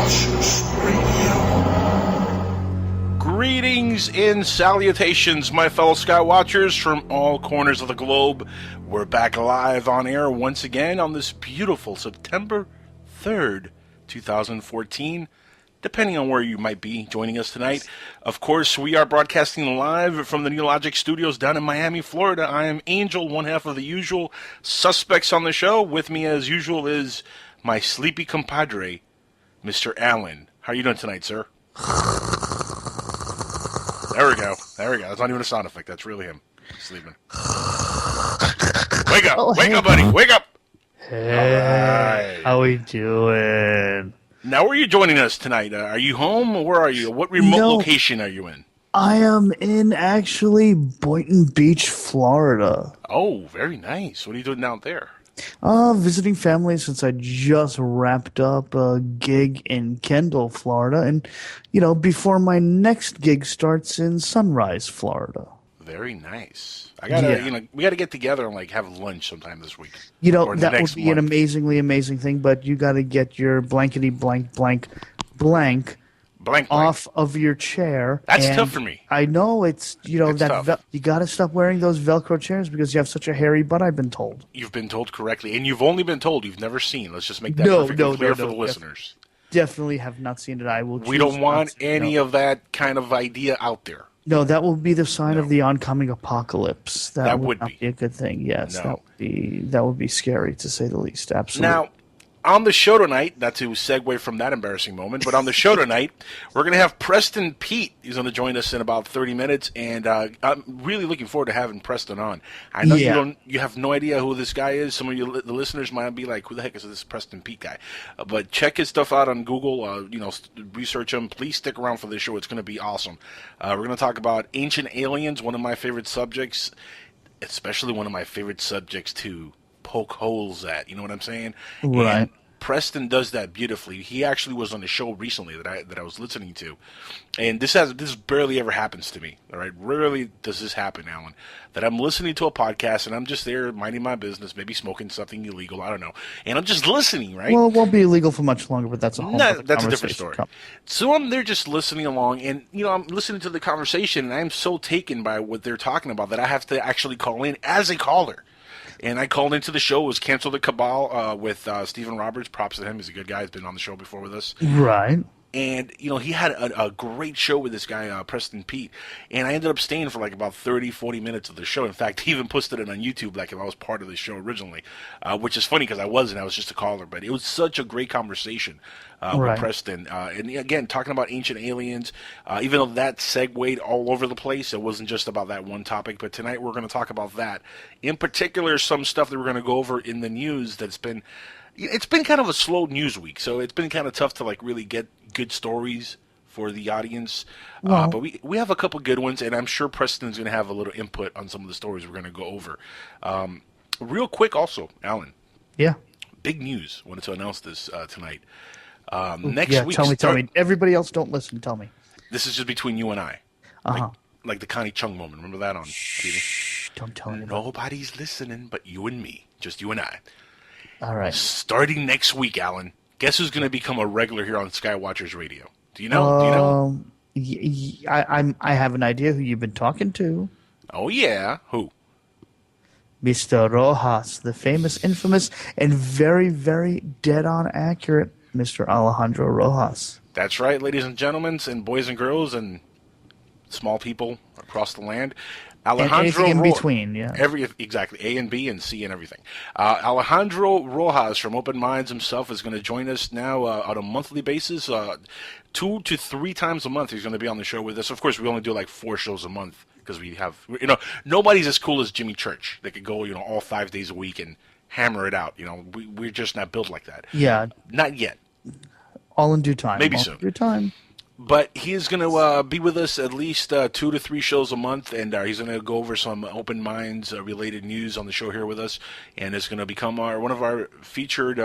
Skywatchers Radio. Greetings and salutations, my fellow Skywatchers from all corners of the globe. We're back live on air once again on this beautiful September 3rd, 2014. Depending on where you might be joining us tonight. Of course, we are broadcasting live from the Neologic Studios down in Miami, Florida. I am Angel, one half of the usual suspects on the show. With me, as usual, is my sleepy compadre, Mr. Allen. How are you doing tonight, sir? There we go. That's not even a sound effect. That's really him sleeping. Wake up. Wake up, buddy. Wake up. Hey, how we doing? Now, where are you joining us tonight? Are you home, or where are you? What remote location are you in? I am in, actually, Boynton Beach, Florida. Oh, very nice. What are you doing out there? Visiting family since I just wrapped up a gig in Kendall, Florida. And, before my next gig starts in Sunrise, Florida. Very nice. We gotta get together and have lunch sometime this week. That would be an amazingly amazing thing, but you gotta get your blankety blank off of your chair. That's tough for me. I know it's you gotta stop wearing those Velcro chairs because you have such a hairy butt. I've been told. You've been told correctly, and you've only been told. You've never seen. Let's just make that perfectly clear for the listeners. Definitely have not seen it. I will. We don't want any of that kind of idea out there. No, that will be the sign of the oncoming apocalypse. That would not be a good thing. Yes, that would be scary to say the least. Absolutely. Now, on the show tonight, not to segue from that embarrassing moment, but on the show tonight, we're going to have Preston Peet. He's going to join us in about 30 minutes, and I'm really looking forward to having Preston on. I know you have no idea who this guy is. Some of you, the listeners, might be like, "Who the heck is this Preston Peet guy?" But check his stuff out on Google. Research him. Please stick around for this show. It's going to be awesome. We're going to talk about ancient aliens, one of my favorite subjects, especially one of my favorite subjects to poke holes at. You know what I'm saying? Right. And Preston does that beautifully. He actually was on a show recently that I was listening to, and this barely ever happens to me. All right, rarely does this happen, Alan. That I'm listening to a podcast and I'm just there minding my business, maybe smoking something illegal, I don't know, and I'm just listening. Right? Well, it won't be illegal for much longer, but that's that's a different story. So I'm there just listening along, and I'm listening to the conversation, and I'm so taken by what they're talking about that I have to actually call in as a caller. And I called into the show. It was Cancel the Cabal with Stephen Roberts. Props to him. He's a good guy. He's been on the show before with us. Right. And, he had a great show with this guy, Preston Peet. And I ended up staying for about 30, 40 minutes of the show. In fact, he even posted it on YouTube like if I was part of the show originally, which is funny because I wasn't. I was just a caller. But it was such a great conversation with Preston. And, again, talking about ancient aliens, even though that segued all over the place, it wasn't just about that one topic. But tonight we're going to talk about that. In particular, some stuff that we're going to go over in the news that's been... It's been kind of a slow news week, so it's been kind of tough to really get good stories for the audience. But we have a couple good ones, and I'm sure Preston's going to have a little input on some of the stories we're going to go over. Real quick also, Alan. Yeah. Big news. Wanted to announce this tonight. Next week. Tell me. Everybody else don't listen. Tell me. This is just between you and I. Uh-huh. Like the Connie Chung moment. Remember that on TV? Shh. Don't tell me. Nobody's listening but you and me. Just you and I. All right. Starting next week, Alan, guess who's going to become a regular here on Skywatchers Radio? Do you know? I have an idea who you've been talking to. Oh, yeah. Who? Mr. Rojas, the famous, infamous, and very, very dead-on accurate Mr. Alejandro Rojas. That's right, ladies and gentlemen, and boys and girls, and small people across the land. Alejandro and anything in between, yeah. Exactly, A and B and C and everything. Alejandro Rojas from Open Minds himself is going to join us now on a monthly basis. 2 to 3 times a month he's going to be on the show with us. Of course, we only do 4 shows a month because we have, nobody's as cool as Jimmy Church. They could go, all 5 days a week and hammer it out. We're just not built like that. Yeah. Not yet. All in due time. Maybe all soon. In due time. But he is going to be with us at least 2 to 3 shows a month, and he's going to go over some Open Minds related news on the show here with us, and it's going to become one of our featured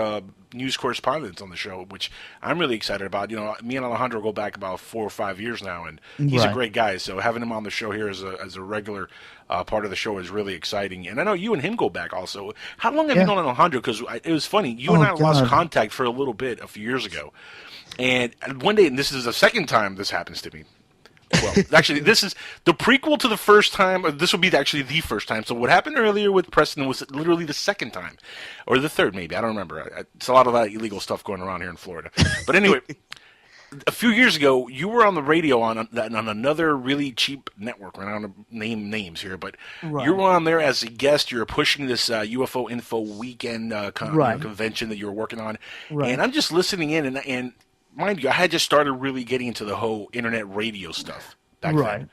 news correspondents on the show, which I'm really excited about. Me and Alejandro go back about 4 or 5 years now, and he's a great guy. So having him on the show here as a regular part of the show is really exciting. And I know you and him go back also. How long have you known Alejandro? Because it was funny. You and I lost contact for a little bit a few years ago. And one day, and this is the second time this happens to me. Well, actually, this is the prequel to the first time. Or this will be actually the first time. So what happened earlier with Preston was literally the second time. Or the third, maybe. I don't remember. It's a lot of that illegal stuff going around here in Florida. But anyway, a few years ago, you were on the radio on another really cheap network. We're not going to name names here, but you were on there as a guest. You were pushing this UFO Info weekend convention that you were working on. Right. And I'm just listening in, and mind you, I had just started really getting into the whole internet radio stuff back then.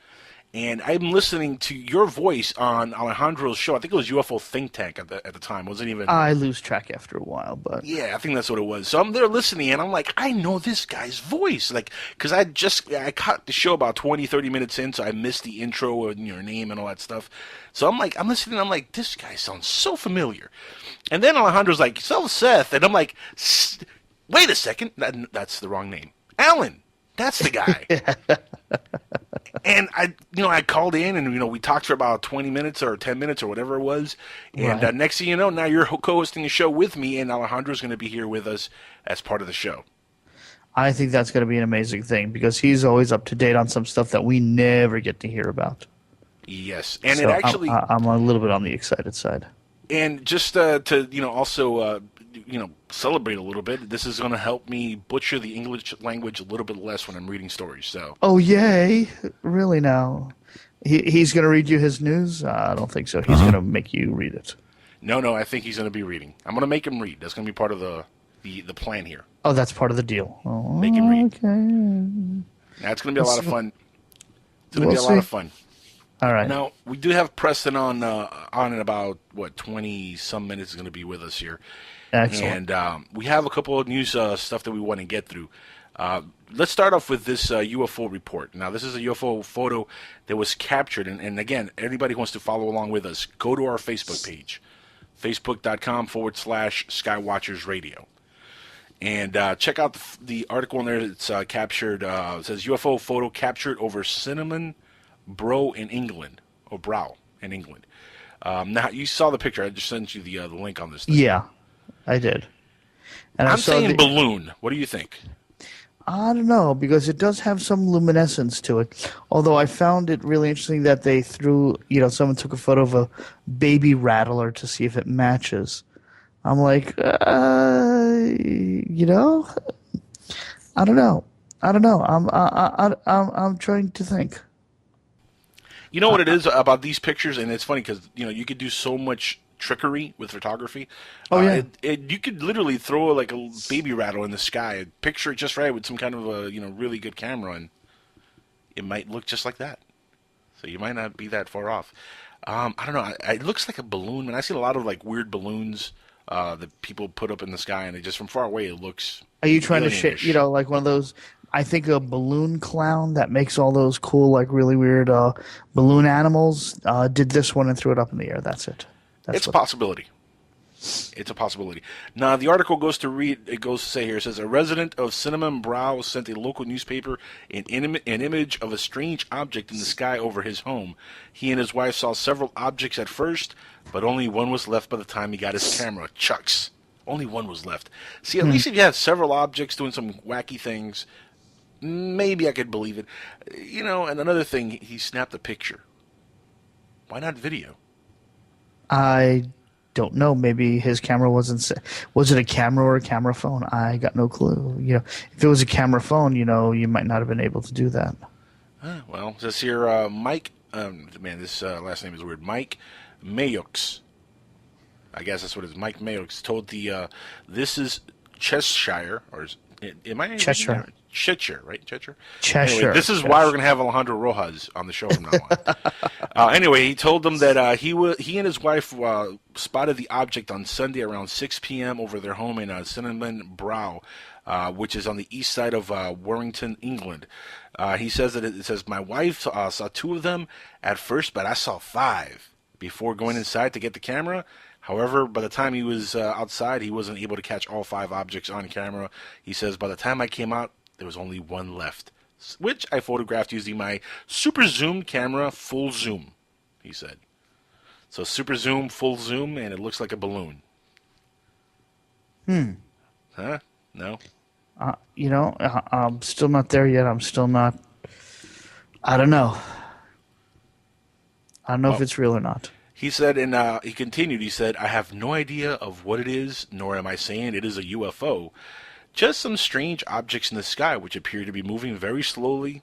And I'm listening to your voice on Alejandro's show. I think it was UFO Think Tank at the time. It wasn't even... I lose track after a while, but... Yeah, I think that's what it was. So I'm there listening, and I'm like, I know this guy's voice. Like, because I caught the show about 20, 30 minutes in, so I missed the intro and your name and all that stuff. So I'm like, I'm listening, I'm like, this guy sounds so familiar. And then Alejandro's like, so Seth. And I'm like, wait a second. That's the wrong name. Alan. That's the guy. And I called in, and we talked for about 20 minutes or 10 minutes or whatever it was. And next thing you know, now you're co-hosting the show with me, and Alejandro's going to be here with us as part of the show. I think that's going to be an amazing thing because he's always up to date on some stuff that we never get to hear about. Yes, and so it actually I'm a little bit on the excited side. And just to also celebrate a little bit, this is going to help me butcher the English language a little bit less when I'm reading stories. So. Oh yay! Really now? He's going to read you his news? I don't think so. He's going to make you read it. No, I think he's going to be reading. I'm going to make him read. That's going to be part of the plan here. Oh, that's part of the deal. Oh, make him read. Okay. That's going to be a lot of fun. It's going to be a lot of fun. All right. Now, we do have Preston on in about, 20-some minutes is going to be with us here. Excellent. And we have a couple of news stuff that we want to get through. Let's start off with this UFO report. Now, this is a UFO photo that was captured. And again, anybody who wants to follow along with us, go to our Facebook page, facebook.com/Skywatchers Radio. And check out the article in there that's captured. It says UFO photo captured over Cinnamon Brow in England. Now, you saw the picture. I just sent you the link on this thing. Yeah, I did. And I'm saying balloon. What do you think? I don't know, because it does have some luminescence to it. Although I found it really interesting that they someone took a photo of a baby rattler to see if it matches. I'm like, I don't know. I'm trying to think. You know what it is about these pictures, and it's funny because you could do so much trickery with photography. Oh yeah, you could literally throw like a baby rattle in the sky, picture it just right with some kind of a really good camera, and it might look just like that. So you might not be that far off. I don't know. It looks like a balloon, and I see a lot of like weird balloons that people put up in the sky, and it just from far away it looks. Are you trying to like one of those? I think a balloon clown that makes all those cool, like really weird balloon animals did this one and threw it up in the air. That's it. It's a possibility. It's a possibility. Now, the article goes to say here, it says, a resident of Cinnamon Brow sent a local newspaper an image of a strange object in the sky over his home. He and his wife saw several objects at first, but only one was left by the time he got his camera. Chucks. Only one was left. See, at least if you have several objects doing some wacky things, maybe I could believe it. And another thing, he snapped a picture. Why not video? I don't know. Maybe his camera wasn't. Was it a camera or a camera phone? I got no clue. If it was a camera phone, you might not have been able to do that. Well, it says here, Mike. This last name is weird. Mike Mayox. I guess that's what it is. Mike Mayox told this is Cheshire, or am I Cheshire? Cheshire, right? Cheshire. Anyway, this is why we're going to have Alejandro Rojas on the show from now on. Anyway, he told them that he and his wife spotted the object on Sunday around 6 p.m. over their home in Cinnamon Brow, which is on the east side of Warrington, England. He says that it says, my wife saw two of them at first, but I saw five before going inside to get the camera. However, by the time he was outside, he wasn't able to catch all five objects on camera. He says, by the time I came out, there was only one left, which I photographed using my super zoom camera, full zoom, he said. So super zoom, full zoom, and it looks like a balloon. Huh? No? I'm still not there yet. I'm still not. I don't know. I don't know if Well, it's real or not. he said, and he continued, he said, I have no idea of what it is, nor am I saying it is a UFO. Just some strange objects in the sky which appear to be moving very slowly,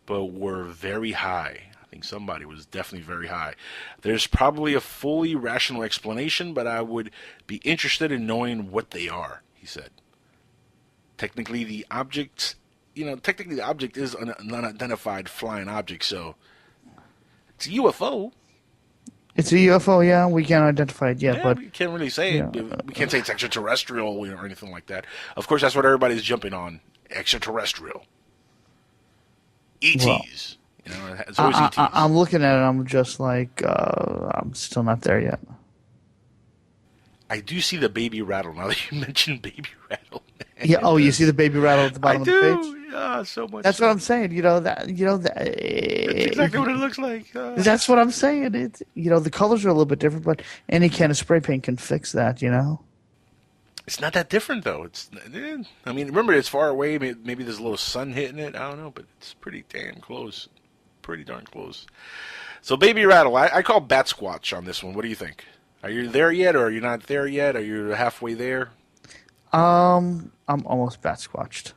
but were very high. I think somebody was definitely very high. There's probably a fully rational explanation, but I would be interested in knowing what they are, he said. Technically, the object is an unidentified flying object, so it's a UFO. It's a UFO, yeah. We can't identify it yet, Yeah, but we can't really say it. yeah. We can't say it's extraterrestrial or anything like that. Of course, that's what everybody's jumping on. Extraterrestrial. ETs. Well, It's always ETs. I'm looking at it. I'm just like, I'm still not there yet. I do see the baby rattle now that you mentioned baby rattle. Yeah. Oh, you see the baby rattle at the bottom I of the page? do. Yeah, so much. That's what I'm saying. That's exactly what it looks like. That's what I'm saying. The colors are a little bit different, but any can of spray paint can fix that. It's not that different, though. I mean, remember, it's far away. Maybe there's a little sun hitting it. I don't know, but it's pretty damn close. Pretty darn close. So, baby rattle. I call bat squatch on this one. What do you think? Are you there yet, or are you not there yet? Are you halfway there? I'm almost bat squatched.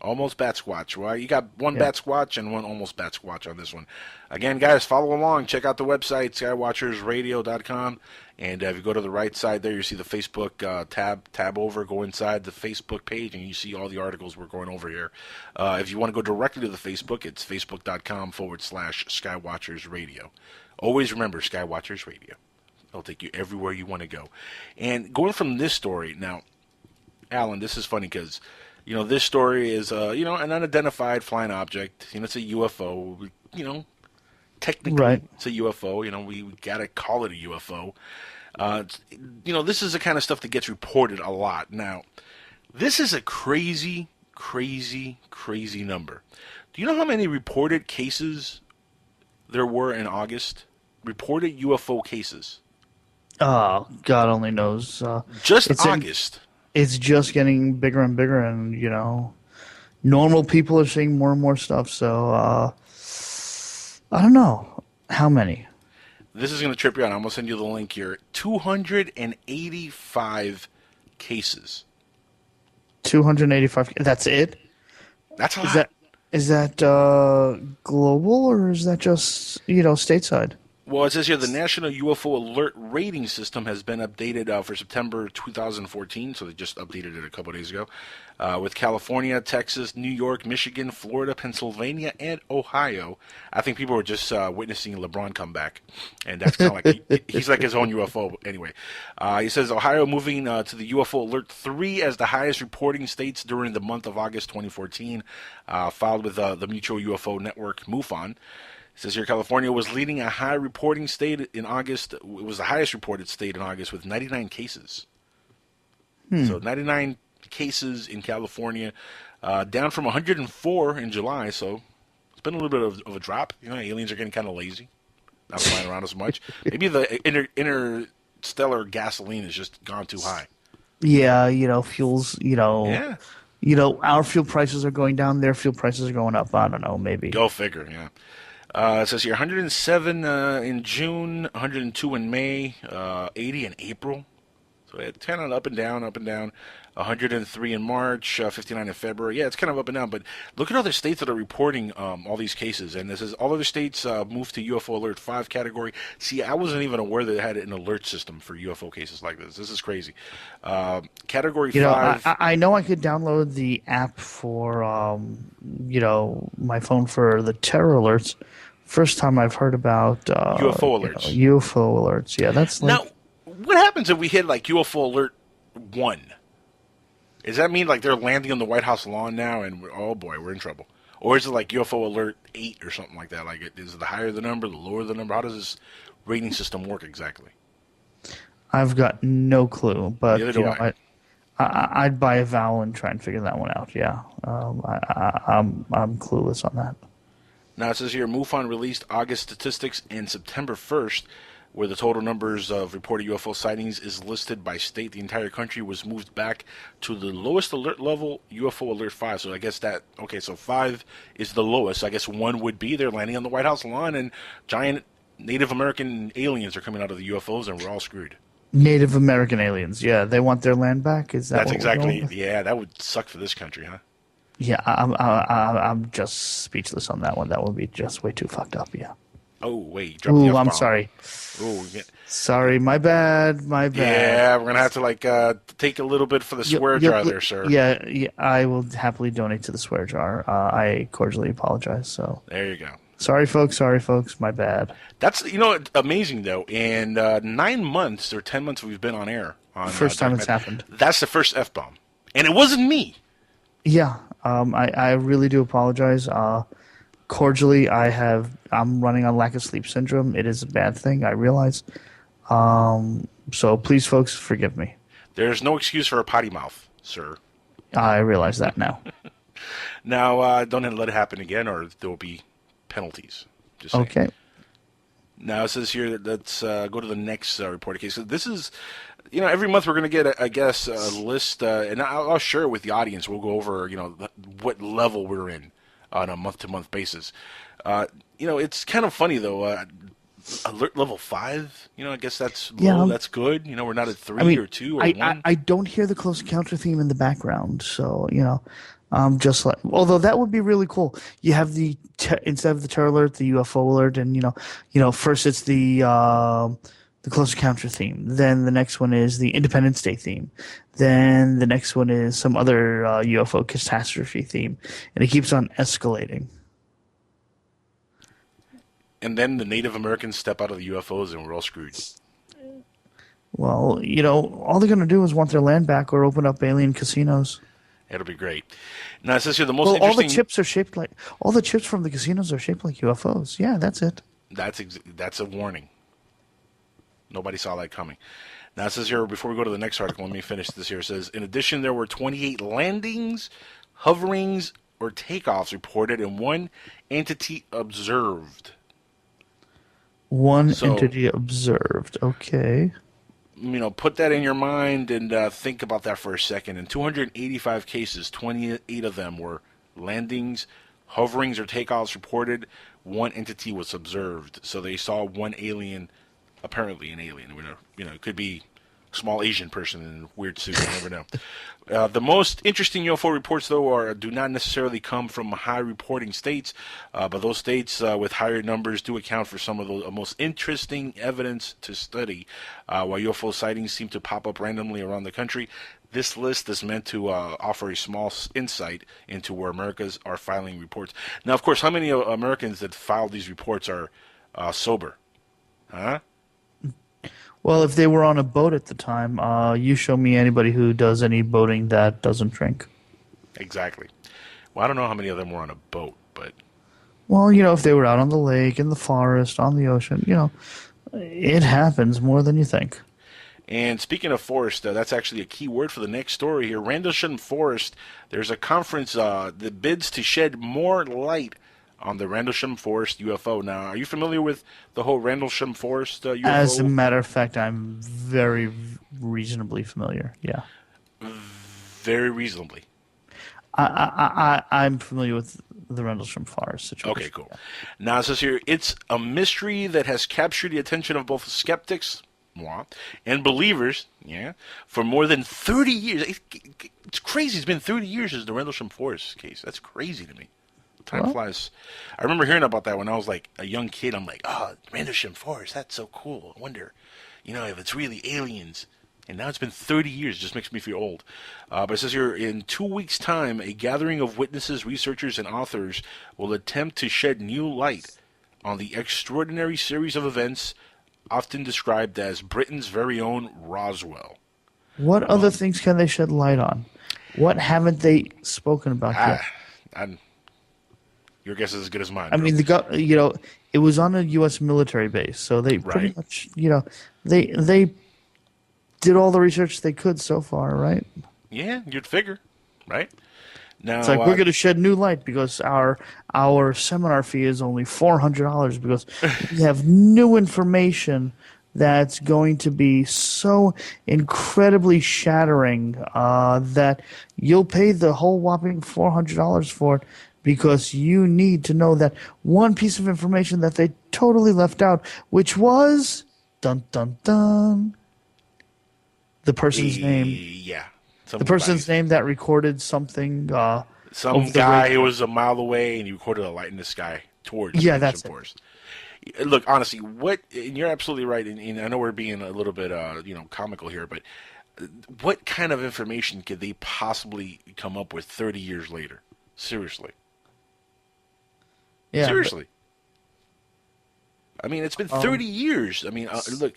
Almost bat squatch. Well, you got one bat squatch and one almost bat squatch on this one. Again, guys, follow along. Check out the website, skywatchersradio.com. And if you go to the right side there, you see the Facebook tab over. Go inside the Facebook page, and you see all the articles we're going over here. If you want to go directly to the Facebook, it's facebook.com/Skywatchers Radio. Always remember, Skywatchers Radio. It'll take you everywhere you want to go. And going from this story, now, Alan, this is funny because, this story is, an unidentified flying object. It's a UFO. Technically, Right. It's a UFO. We got to call it a UFO. This is the kind of stuff that gets reported a lot. Now, this is a crazy, crazy, crazy number. Do you know how many reported cases there were in August? Reported UFO cases. Oh, God only knows. Just it's August. It's just getting bigger and bigger, and normal people are seeing more and more stuff. So I don't know how many. This is going to trip you out. I'm going to send you the link here. 285 cases. 285. That's it? That's a lot. Is that global, or is that just stateside? Well, it says here the National UFO Alert Rating System has been updated for September 2014, so they just updated it a couple of days ago, with California, Texas, New York, Michigan, Florida, Pennsylvania, and Ohio. I think people were just witnessing LeBron come back, and that's kind of like he's like his own UFO. Anyway, he says Ohio moving to the UFO Alert 3 as the highest reporting states during the month of August 2014, filed with the Mutual UFO Network, MUFON. It says here California was leading a high reporting state in August. It was the highest reported state in August with 99 cases. So 99 cases in California, down from 104 in July. So it's been a little bit of a drop. Aliens are getting kind of lazy, not flying around as much. Maybe the interstellar gasoline has just gone too high. Yeah, fuels, Yeah. Our fuel prices are going down, their fuel prices are going up. I don't know, maybe. Go figure, yeah. It says here 107 in June, 102 in May, 80 in April. So it had 10 on up and down, 103 in March, 59 in February. Yeah, it's kind of up and down. But look at other states that are reporting all these cases. And this is all other states moved to UFO Alert 5 category. See, I wasn't even aware that they had an alert system for UFO cases like this. This is crazy. Category 5. I know I could download the app for, my phone for the terror alerts. First time I've heard about UFO alerts. UFO alerts, yeah. That's like... Now, what happens if we hit like UFO Alert 1? Does that mean like they're landing on the White House lawn now and oh boy, we're in trouble? Or is it like UFO Alert 8 or something like that? Like, is it the higher the number, the lower the number? How does this rating system work exactly? I've got no clue, but Neither do I. I'd buy a vowel and try and figure that one out. Yeah, I'm clueless on that. Now it says here, MUFON released August statistics and September 1st. where the total numbers of reported UFO sightings is listed by state. The entire country was moved back to the lowest alert level, UFO Alert 5. So I guess so 5 is the lowest. I guess 1 would be they're landing on the White House lawn and giant Native American aliens are coming out of the UFOs and we're all screwed. Native American aliens, yeah, they want their land back. Is that That's what exactly? Yeah, that would suck for this country, huh? Yeah, I'm just speechless on that one. That would be just way too fucked up. Yeah. Oh wait, drop the Ooh, F-bomb. I'm sorry. Oh, yeah. Sorry, my bad. Yeah, we're gonna have to take a little bit for the swear jar there, sir. Yeah, I will happily donate to the swear jar. I cordially apologize. So there you go. Sorry, folks. My bad. That's amazing though. And 9 months or 10 months we've been on air. First time it's happened. That's the first F-bomb, and it wasn't me. Yeah, I really do apologize. Cordially, I'm running on lack of sleep syndrome. It is a bad thing, I realize. So please, folks, forgive me. There's no excuse for a potty mouth, sir. I realize that now. Now, don't let it happen again, or there will be penalties. Just saying. Okay. Now it says here, let's go to the next reported case. So this is, every month we're going to get, a list, and I'll share it with the audience. We'll go over, what level we're in on a month-to-month basis. It's kind of funny, though. Alert level 5, I guess that's low. Yeah, that's good. We're not at 3 or 2 or 1. I don't hear the close encounter theme in the background, so, just like, although that would be really cool. You have instead of the terror alert, the UFO alert, and first it's the close encounter theme. Then the next one is the Independence Day theme. Then the next one is some other UFO catastrophe theme, and it keeps on escalating. And then the Native Americans step out of the UFOs, and we're all screwed. Well, all they're going to do is want their land back or open up alien casinos. It'll be great. Now, it says here the most interesting... all the chips from the casinos are shaped like UFOs. Yeah, that's it. That's a warning. Nobody saw that coming. Now, it says here, before we go to the next article, let me finish this here. It says, in addition, there were 28 landings, hoverings, or takeoffs reported, and 1 entity observed. One entity observed. Okay. Put that in your mind and think about that for a second. In 285 cases, 28 of them were landings, hoverings, or takeoffs reported. 1 entity was observed. So they saw 1 alien, apparently an alien. It could be a small Asian person in a weird suit. You never know. The most interesting UFO reports, though, do not necessarily come from high reporting states, but those states with higher numbers do account for some of the most interesting evidence to study. While UFO sightings seem to pop up randomly around the country, this list is meant to offer a small insight into where Americans are filing reports. Now, of course, how many Americans that filed these reports are sober? Huh? Well, if they were on a boat at the time, you show me anybody who does any boating that doesn't drink. Exactly. Well, I don't know how many of them were on a boat, but... Well, if they were out on the lake, in the forest, on the ocean, it happens more than you think. And speaking of forest, that's actually a key word for the next story here. Rendlesham Forest, there's a conference that bids to shed more light on the Rendlesham Forest UFO. Now, are you familiar with the whole Rendlesham Forest UFO? As a matter of fact, I'm very reasonably familiar, yeah. Very reasonably. I'm familiar with the Rendlesham Forest situation. Okay, cool. Now, it says here, it's a mystery that has captured the attention of both skeptics and believers, for more than 30 years. It's crazy. It's been 30 years since the Rendlesham Forest case. That's crazy to me. Time flies. I remember hearing about that when I was like a young kid. I'm like, Rendlesham Forest, that's so cool. I wonder, if it's really aliens. And now it's been 30 years. It just makes me feel old. But it says here, in 2 weeks' time, a gathering of witnesses, researchers, and authors will attempt to shed new light on the extraordinary series of events often described as Britain's very own Roswell. What other things can they shed light on? What haven't they spoken about yet? Your guess is as good as mine. I mean, it was on a U.S. military base, so they pretty much, they did all the research they could so far, right? Yeah, you'd figure, right? Now, it's like we're going to shed new light because our seminar fee is only $400 because we have new information that's going to be so incredibly shattering that you'll pay the whole whopping $400 for it because you need to know that one piece of information that they totally left out, which was dun dun dun the person's name. Yeah. The person's name that recorded something. Some guy who was a mile away and he recorded a light in the sky towards the that's forest. Look, honestly, and you're absolutely right, and I know we're being a little bit, comical here, but what kind of information could they possibly come up with 30 years later? Seriously. Yeah, Seriously. I mean, it's been 30 years. I mean, look.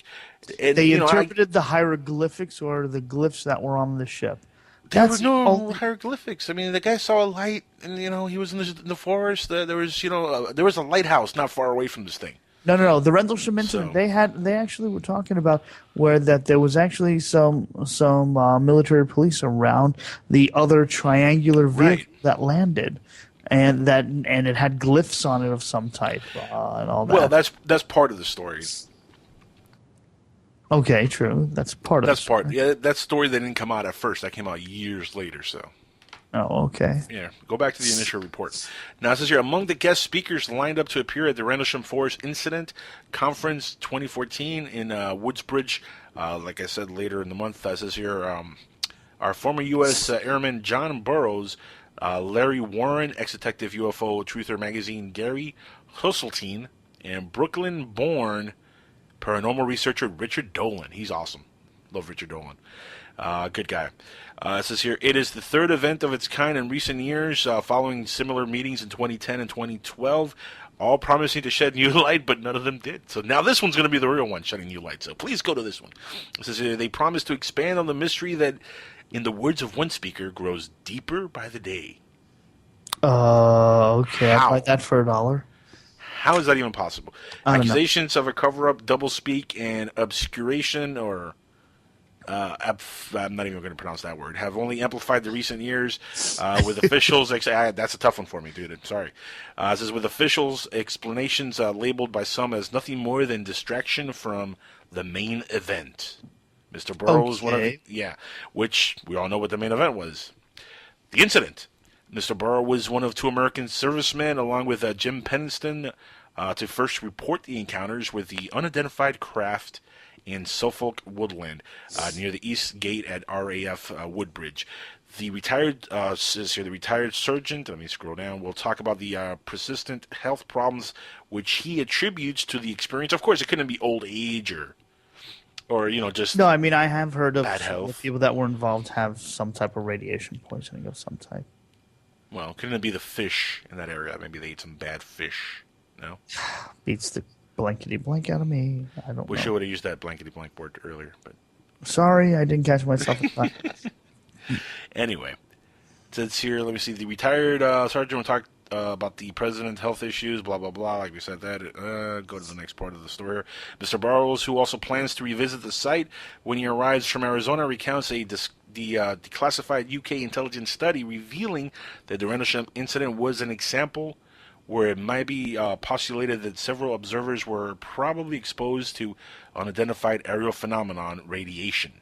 And, they interpreted the hieroglyphics or the glyphs that were on the ship. There were no hieroglyphics. I mean, the guy saw a light, and he was in the forest. There was, there was a lighthouse not far away from this thing. No. The Rendlesham incident. They actually were talking about where that there was actually some military police around the other triangular vehicle that landed, and it had glyphs on it of some type and all that. Well, that's part of the story. Okay, true. That's part of it. Yeah, that story that didn't come out at first. That came out years later, so. Oh, okay. Yeah, go back to the initial report. Now, it says here, among the guest speakers lined up to appear at the Rendlesham Forest Incident Conference 2014 in Woodsbridge, like I said, later in the month, it says here, our former U.S. Airman John Burroughs, Larry Warren, ex-detective UFO Truther magazine Gary Husseltine, and Brooklyn-born paranormal researcher Richard Dolan. He's awesome. Love Richard Dolan. Good guy. It says here, it is the third event of its kind in recent years, following similar meetings in 2010 and 2012, all promising to shed new light, but none of them did. So now this one's going to be the real one, shedding new light. So please go to this one. It says here, they promise to expand on the mystery that, in the words of one speaker, grows deeper by the day. Okay. How? I'd buy that for $1. How is that even possible? Accusations of a cover-up, doublespeak, and obscuration, or I'm not even going to pronounce that word, have only amplified the recent years with officials. That's a tough one for me, dude. I'm sorry. It says, with officials' explanations labeled by some as nothing more than distraction from the main event. Mr. Burroughs, which we all know what the main event was. The incident. Mr. Burrow was one of two American servicemen, along with Jim Pennington, to first report the encounters with the unidentified craft in Suffolk Woodland, near the East Gate at RAF Woodbridge. The retired sergeant, let me scroll down, will talk about the persistent health problems which he attributes to the experience. Of course, it couldn't be old age or just No, I mean, I have heard of bad some of health. the people that were involved have some type of radiation poisoning of some type. Well, couldn't it be the fish in that area? Maybe they ate some bad fish. No? Beats the blankety blank out of me. I don't Wish know. I would have used that blankety blank word earlier, but Sorry, I didn't catch myself. anyway. It says here, let me see, the retired sergeant will talk about the president's health issues, blah, blah, blah, like we said that. Go to the next part of the story here. Mr. Burroughs, who also plans to revisit the site when he arrives from Arizona, recounts the declassified UK intelligence study revealing that the Rendlesham incident was an example where it might be postulated that several observers were probably exposed to unidentified aerial phenomenon, radiation.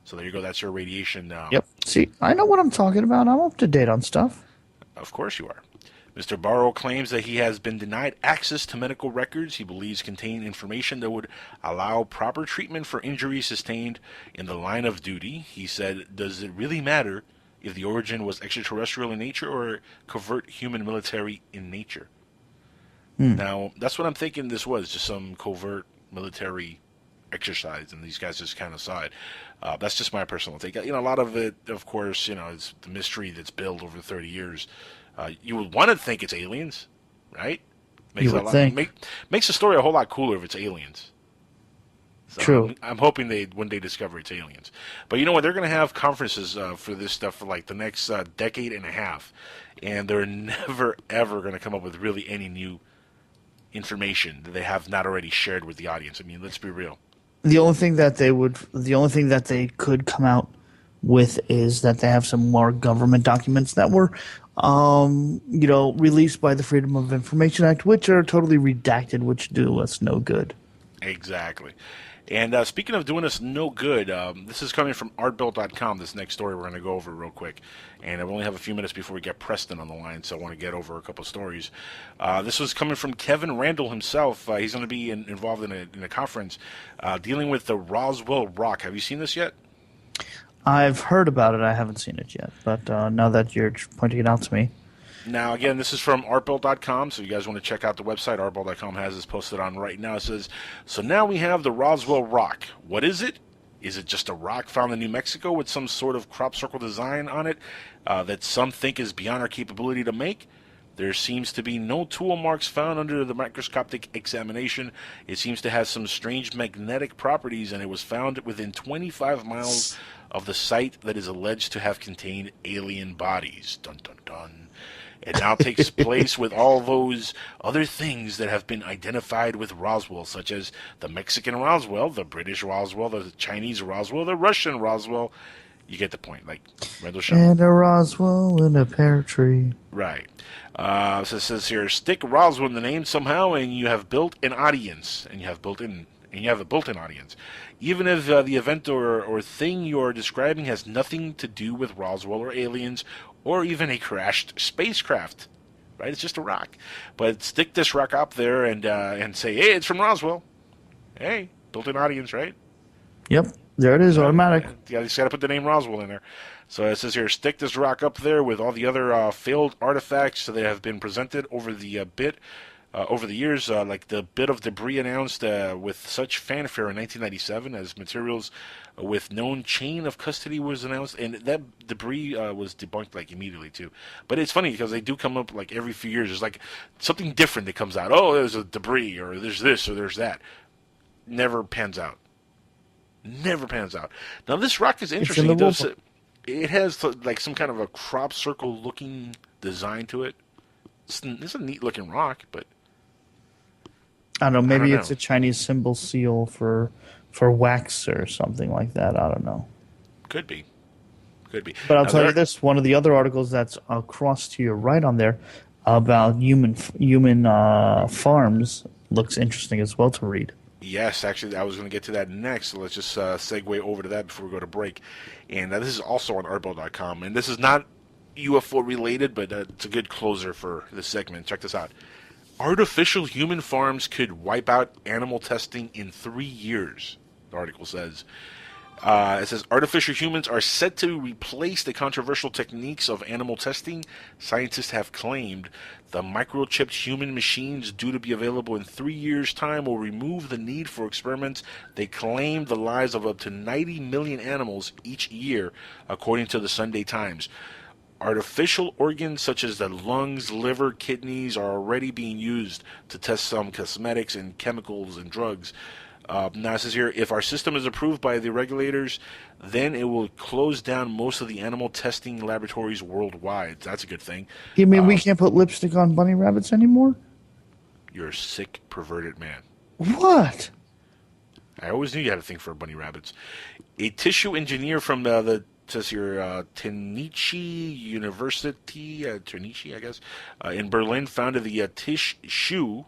So there you go. That's your radiation. Yep. See, I know what I'm talking about. I'm up to date on stuff. Of course you are. Mr. Barrow claims that he has been denied access to medical records he believes contain information that would allow proper treatment for injuries sustained in the line of duty. He said, does it really matter if the origin was extraterrestrial in nature or covert human military in nature? Now, that's what I'm thinking this was, just some covert military exercise, and these guys just kind of saw it. That's just my personal take. A lot of it, of course, is the mystery that's built over 30 years. You would want to think it's aliens, right? You would think. Makes the story a whole lot cooler if it's aliens. So True. I'm hoping when they discover it's aliens. But you know what? They're going to have conferences for this stuff for like the next decade and a half, and they're never ever going to come up with really any new information that they have not already shared with the audience. I mean, let's be real. The only thing that they could come out with is that they have some more government documents that were, released by the Freedom of Information Act, which are totally redacted, which do us no good. Exactly. And speaking of doing us no good, this is coming from artbuilt.com, this next story we're going to go over real quick. And I only have a few minutes before we get Preston on the line, so I want to get over a couple of stories. This was coming from Kevin Randall himself. He's going to be involved in a conference dealing with the Roswell Rock. Have you seen this yet? I've heard about it. I haven't seen it yet. But now that you're pointing it out to me. Now, again, this is from artbuilt.com, so you guys want to check out the website. Artbuilt.com has this posted on right now. It says, so now we have the Roswell Rock. What is it? Is it just a rock found in New Mexico with some sort of crop circle design on it that some think is beyond our capability to make? There seems to be no tool marks found under the microscopic examination. It seems to have some strange magnetic properties, and it was found within 25 miles of the site that is alleged to have contained alien bodies. Dun, dun, dun. It now takes place with all those other things that have been identified with Roswell, such as the Mexican Roswell, the British Roswell, the Chinese Roswell, the Russian Roswell. You get the point, like Randall Shaw. And a Roswell in a pear tree. Right. So it says here, stick Roswell in the name somehow, and you have built an audience, and you have a built-in audience. Even if the event or thing you are describing has nothing to do with Roswell or aliens or even a crashed spacecraft, right? It's just a rock. But stick this rock up there and say, hey, it's from Roswell. Hey, built-in audience, right? Yep, there it is, automatic. Yeah, you just got to put the name Roswell in there. So it says here, stick this rock up there with all the other failed artifacts that have been presented over the over the years, like the bit of debris announced with such fanfare in 1997 as materials with known chain of custody was announced, and that debris was debunked like immediately too. But it's funny because they do come up like every few years. There's like something different that comes out. Oh, there's a debris, or there's this, or there's that. Never pans out. Never pans out. Now this rock is interesting. It has like some kind of a crop circle looking design to it. It's a neat looking rock, but I don't know. Maybe it's a Chinese symbol seal for wax or something like that. I don't know. Could be. But I'll tell you this: one of the other articles that's across to your right on there about human farms looks interesting as well to read. Yes, actually, I was going to get to that next, so let's just segue over to that before we go to break. And this is also on artbuilt.com, and this is not UFO related, but it's a good closer for this segment. Check this out. Artificial human farms could wipe out animal testing in 3 years, the article says. It says, artificial humans are set to replace the controversial techniques of animal testing. Scientists have claimed the microchipped human machines due to be available in 3 years' time will remove the need for experiments. They claim the lives of up to 90 million animals each year, according to the Sunday Times. Artificial organs such as the lungs, liver, kidneys are already being used to test some cosmetics and chemicals and drugs. Now it says here, if our system is approved by the regulators, then it will close down most of the animal testing laboratories worldwide. That's a good thing. You mean we can't put lipstick on bunny rabbits anymore? You're a sick, perverted man. What? I always knew you had a thing for bunny rabbits. A tissue engineer from the says here, Tennessee University, Tennessee, I guess, in Berlin founded the tissue.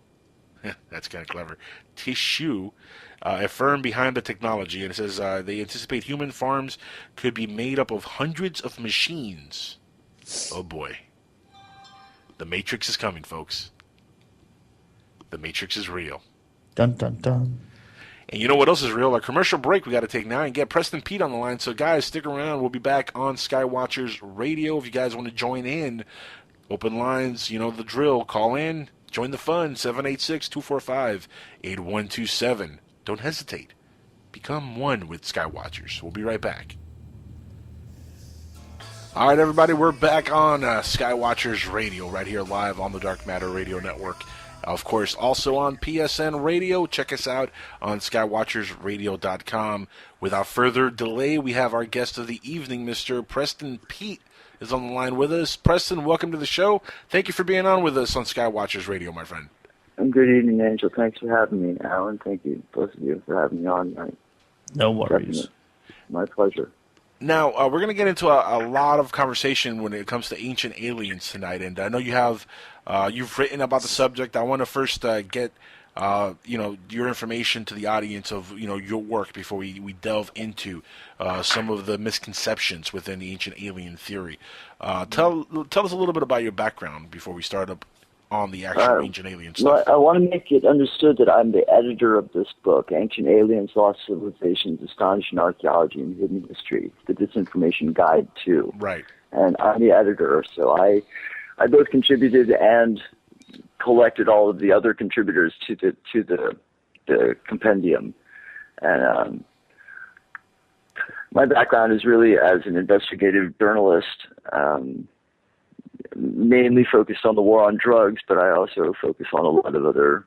That's kind of clever. Tissue, a firm behind the technology, and it says they anticipate human farms could be made up of hundreds of machines. Oh boy, the Matrix is coming, folks. The Matrix is real. Dun dun dun. And you know what else is real? Our commercial break we got to take now and get Preston Peet on the line. So, guys, stick around. We'll be back on Skywatchers Radio. If you guys want to join in, open lines, you know the drill. Call in, join the fun, 786-245-8127. Don't hesitate. Become one with Skywatchers. We'll be right back. All right, everybody, we're back on Skywatchers Radio right here live on the Dark Matter Radio Network. Of course, also on PSN Radio. Check us out on skywatchersradio.com. Without further delay, we have our guest of the evening, Mr. Preston Peet, is on the line with us. Preston, welcome to the show. Thank you for being on with us on Skywatchers Radio, my friend. Good evening, Angel. Thanks for having me, Alan. Thank you, both of you, for having me on tonight. No worries. My pleasure. Now, we're going to get into a lot of conversation when it comes to ancient aliens tonight, and I know you have you've written about the subject. I want to first get your information to the audience of your work before we delve into some of the misconceptions within the ancient alien theory. Tell us a little bit about your background before we start up on the actual ancient alien stuff. Well, I want to make it understood that I'm the editor of this book, Ancient Aliens, Lost Civilizations, Astonishing Archaeology, and Hidden History, the Disinformation Guide to. Right. And I'm the editor, so I both contributed and collected all of the other contributors to the compendium. And my background is really as an investigative journalist, mainly focused on the war on drugs, but I also focus on a lot of other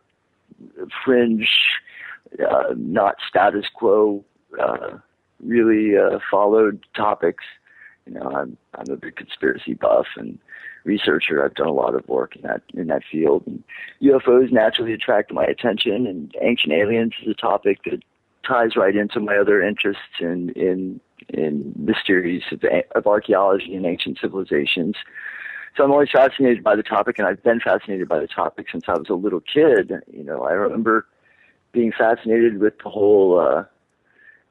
fringe, not status quo, really followed topics. I'm a big conspiracy buff and researcher. I've done a lot of work in that field. And UFOs naturally attract my attention, and ancient aliens is a topic that ties right into my other interests in mysteries of archaeology and ancient civilizations. So I'm always fascinated by the topic, and I've been fascinated by the topic since I was a little kid. I remember being fascinated with the whole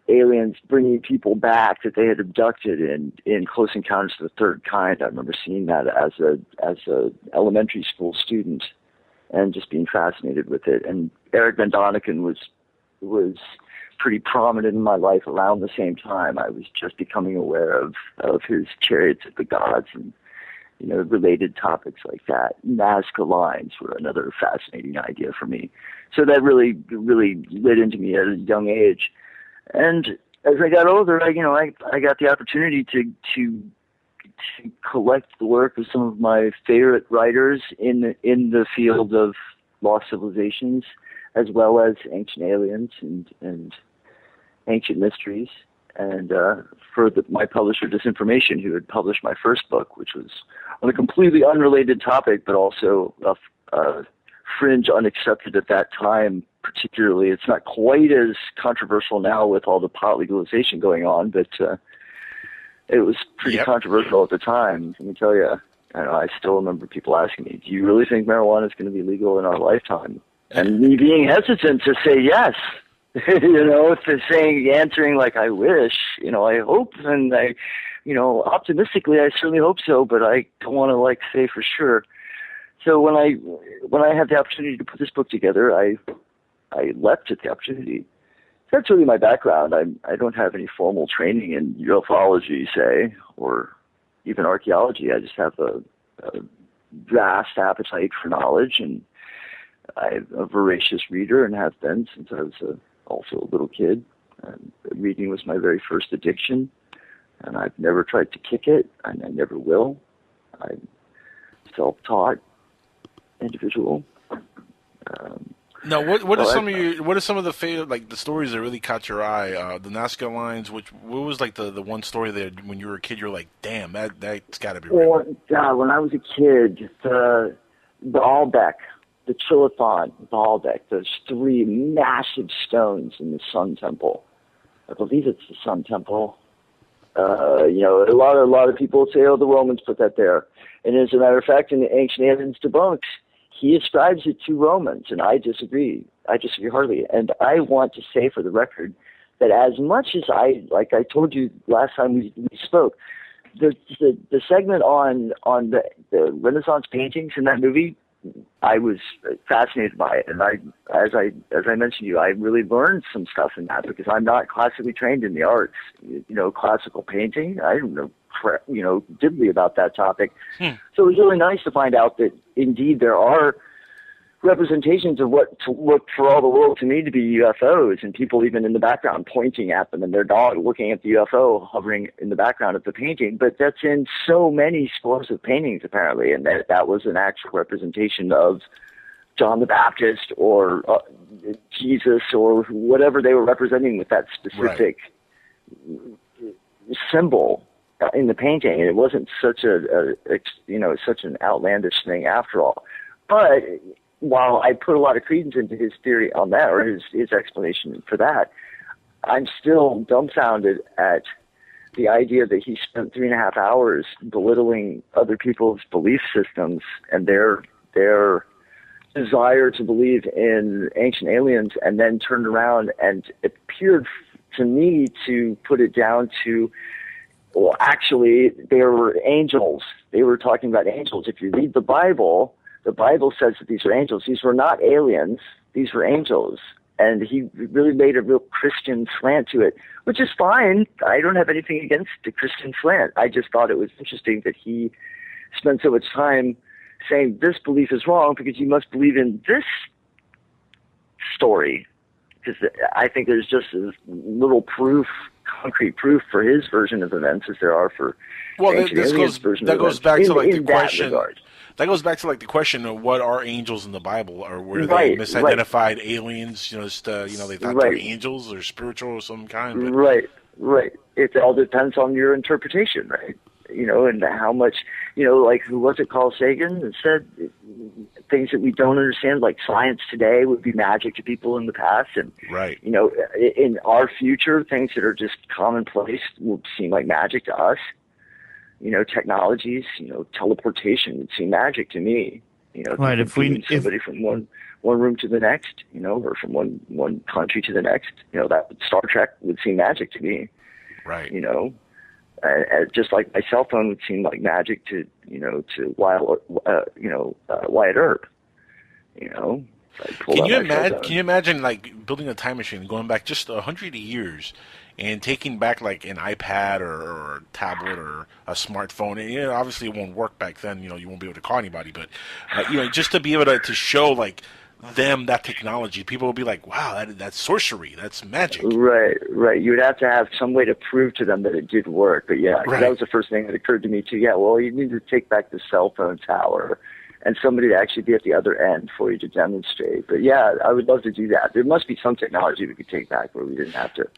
aliens bringing people back that they had abducted in Close Encounters of the Third Kind. I remember seeing that as a elementary school student and just being fascinated with it. And Eric Van Doniken was pretty prominent in my life around the same time. I was just becoming aware of his Chariots of the Gods and related topics like that. Nazca lines were another fascinating idea for me. So that really lit into me at a young age. And as I got older, I got the opportunity to collect the work of some of my favorite writers in the field of lost civilizations, as well as ancient aliens and ancient mysteries. And for my publisher, Disinformation, who had published my first book, which was on a completely unrelated topic, but also a fringe, unaccepted at that time. Particularly, it's not quite as controversial now with all the pot legalization going on, but it was pretty controversial at the time. Let me tell you, I still remember people asking me, "Do you really think marijuana is going to be legal in our lifetime?" And me being hesitant to say yes. Answering like I wish, I hope, and I, optimistically, I certainly hope so, but I don't want to say for sure. So when I had the opportunity to put this book together, I leapt at the opportunity. That's really my background. I don't have any formal training in ufology, say, or even archaeology. I just have a vast appetite for knowledge, and I'm a voracious reader and have been since I was also a little kid. Reading was my very first addiction, and I've never tried to kick it, and I never will. I'm self-taught individual. Now, what are some of the favorite, the stories that really caught your eye? The Nazca lines. What was the one story that when you were a kid you're like, damn, that's got to be real? Well, God, when I was a kid, the Baalbek, the Chilathon Baalbek, those three massive stones in the Sun Temple. I believe it's the Sun Temple. A lot of people say, oh, the Romans put that there. And as a matter of fact, in the Ancient Aliens Debunks, he ascribes it to Romans, and I disagree. I disagree heartily. And I want to say for the record that as much as I told you last time we spoke, the segment on the Renaissance paintings in that movie, I was fascinated by it. And as I mentioned to you, I really learned some stuff in that because I'm not classically trained in the arts. Classical painting, I don't know diddly about that topic. So it was really nice to find out that indeed there are representations of what to look for all the world to me to be UFOs, and people even in the background pointing at them and their dog looking at the UFO hovering in the background of the painting. But that's in so many scores of paintings apparently, and that was an actual representation of John the Baptist or Jesus or whatever they were representing with that specific symbol in the painting. And it wasn't such such an outlandish thing after all. But while I put a lot of credence into his theory on that, or his explanation for that, I'm still dumbfounded at the idea that he spent 3.5 hours belittling other people's belief systems and their desire to believe in ancient aliens, and then turned around and it appeared to me to put it down to, well, actually, they were angels. They were talking about angels. If you read the Bible says that these are angels. These were not aliens. These were angels. And he really made a real Christian slant to it, which is fine. I don't have anything against the Christian slant. I just thought it was interesting that he spent so much time saying this belief is wrong because you must believe in this story. Because I think there's just as little proof, concrete proof for his version of events as there are for ancient aliens' version of events. Back to like the that question. regard. That goes back to like the question of what are angels in the Bible, or were Right, they misidentified aliens? You know, just they thought they were angels or spiritual of some kind. But... Right. It all depends on your interpretation, right? You know, and how much, like who was it, Carl Sagan, that said things that we don't understand, like science today would be magic to people in the past, and in our future, things that are just commonplace will seem like magic to us. Technologies, teleportation would seem magic to me. Right. If somebody from one room to the next, or from one country to the next, that Star Trek would seem magic to me. Right. Just like my cell phone would seem like magic to Wyatt Earp. Can you imagine like building a time machine, going back just 100 years, and taking back like an iPad or a tablet or a smartphone? And, obviously it won't work back then. You won't be able to call anybody, but just to be able to show like them that technology, people will be like, wow, that's sorcery, that's magic. Right. You would have to have some way to prove to them that it did work. But yeah, that was the first thing that occurred to me too. Yeah, well, you need to take back the cell phone tower and somebody to actually be at the other end for you to demonstrate. But yeah, I would love to do that. There must be some technology we could take back where we didn't have to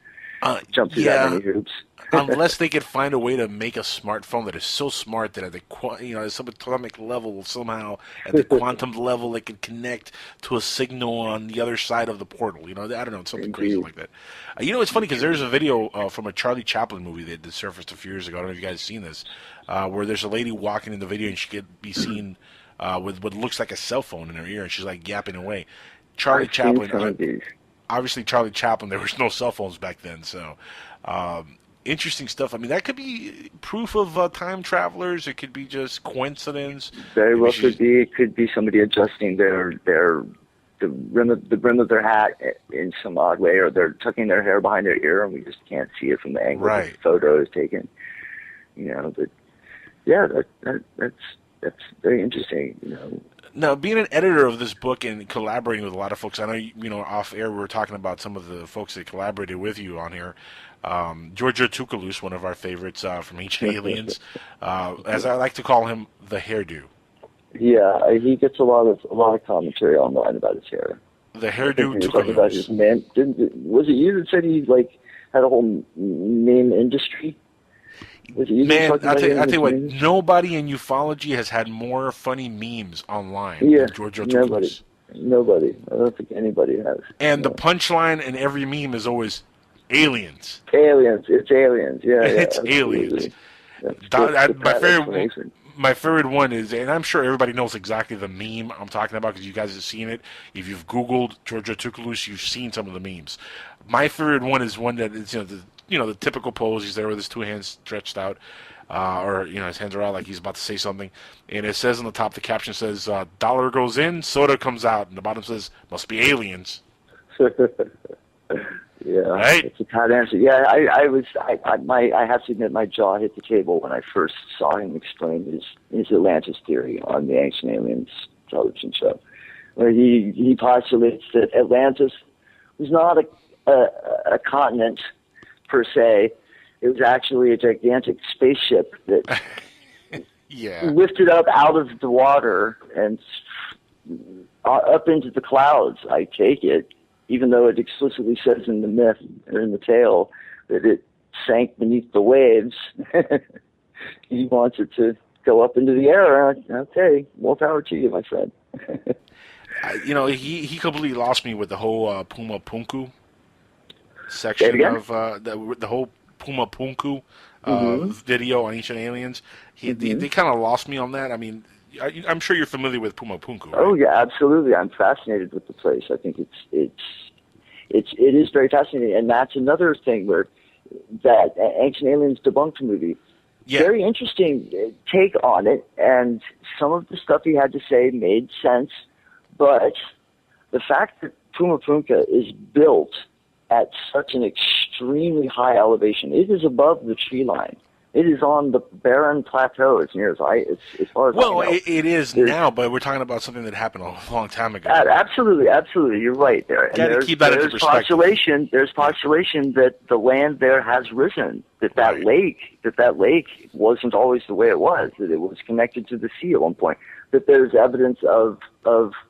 jump through that many hoops. Unless they could find a way to make a smartphone that is so smart that at the subatomic level, somehow at the quantum level, they can connect to a signal on the other side of the portal. I don't know, something crazy like that. It's funny because there's a video from a Charlie Chaplin movie that surfaced a few years ago. I don't know if you guys have seen this, where there's a lady walking in the video and she could be seen with what looks like a cell phone in her ear, and she's like yapping away. Charlie Chaplin. Obviously, Charlie Chaplin. There was no cell phones back then, so. Interesting stuff. I mean, that could be proof of time travelers. It could be just coincidence. Very well could be. It could be somebody adjusting the brim of their hat in some odd way, or they're tucking their hair behind their ear, and we just can't see it from the angle the photo is taken. But yeah, that's very interesting. Now, being an editor of this book and collaborating with a lot of folks, I know, off air we were talking about some of the folks that collaborated with you on here. Giorgio Tsoukalos, one of our favorites from Ancient Aliens, as I like to call him, the hairdo. Yeah, he gets a lot of commentary online about his hair. The hairdo Tsoukalos. About his man. Was it you that said he had a whole meme industry? Man, I'll tell you what, nobody in ufology has had more funny memes online than Giorgio Tsoukalos. Nobody. I don't think anybody has. And the punchline in every meme is always aliens. It's aliens. Yeah, it's aliens. My favorite one is, and I'm sure everybody knows exactly the meme I'm talking about because you guys have seen it. If you've Googled Giorgio Tsoukalos, you've seen some of the memes. My favorite one is one that is, the typical pose. He's there with his two hands stretched out, or his hands are out like he's about to say something. And it says on the top, the caption says, "Dollar goes in, soda comes out," and the bottom says, "Must be aliens." Yeah, right. It's a tight answer. Yeah, I have to admit my jaw hit the table when I first saw him explain his Atlantis theory on the Ancient Aliens television show, where he postulates that Atlantis was not a continent per se. It was actually a gigantic spaceship that lifted up out of the water and up into the clouds, I take it, even though it explicitly says in the myth or in the tale that it sank beneath the waves. He wants it to go up into the air. Okay, more power to you, my friend. He completely lost me with the whole Puma Punku section of the whole Puma Punku video on Ancient Aliens. They kind of lost me on that. I mean, I'm sure you're familiar with Pumapunku, right? Oh yeah, absolutely. I'm fascinated with the place. I think it is very fascinating, and that's another thing where that Ancient Aliens Debunked movie. Yeah. Very interesting take on it, and some of the stuff he had to say made sense, but the fact that Pumapunku is built at such an extremely high elevation, it is above the tree line. It is on the barren plateau as far as I know. It is now, but we're talking about something that happened a long time ago. Absolutely. You're right there. Got to keep that into perspective. There's postulation that the land there has risen. That lake wasn't always the way it was. That it was connected to the sea at one point. That there's evidence of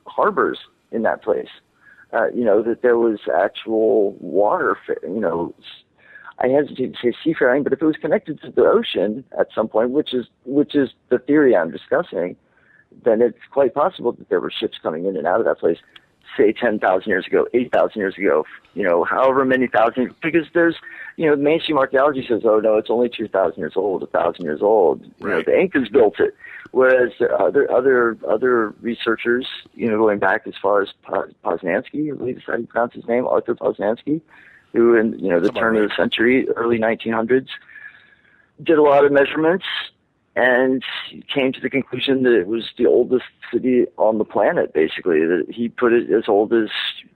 harbors in that place. That there was actual water. I hesitate to say seafaring, but if it was connected to the ocean at some point, which is the theory I'm discussing, then it's quite possible that there were ships coming in and out of that place, say 10,000 years ago, 8,000 years ago, however many thousand, because there's, mainstream archaeology says, oh no, it's only 2,000 years old, 1,000 years old. Right. The Incas built it. Whereas other researchers, going back as far as Poznański, I believe is how you pronounce his name, Arthur Poznański, who in the turn of the century, early 1900s, did a lot of measurements and came to the conclusion that it was the oldest city on the planet, basically. That he put it as old as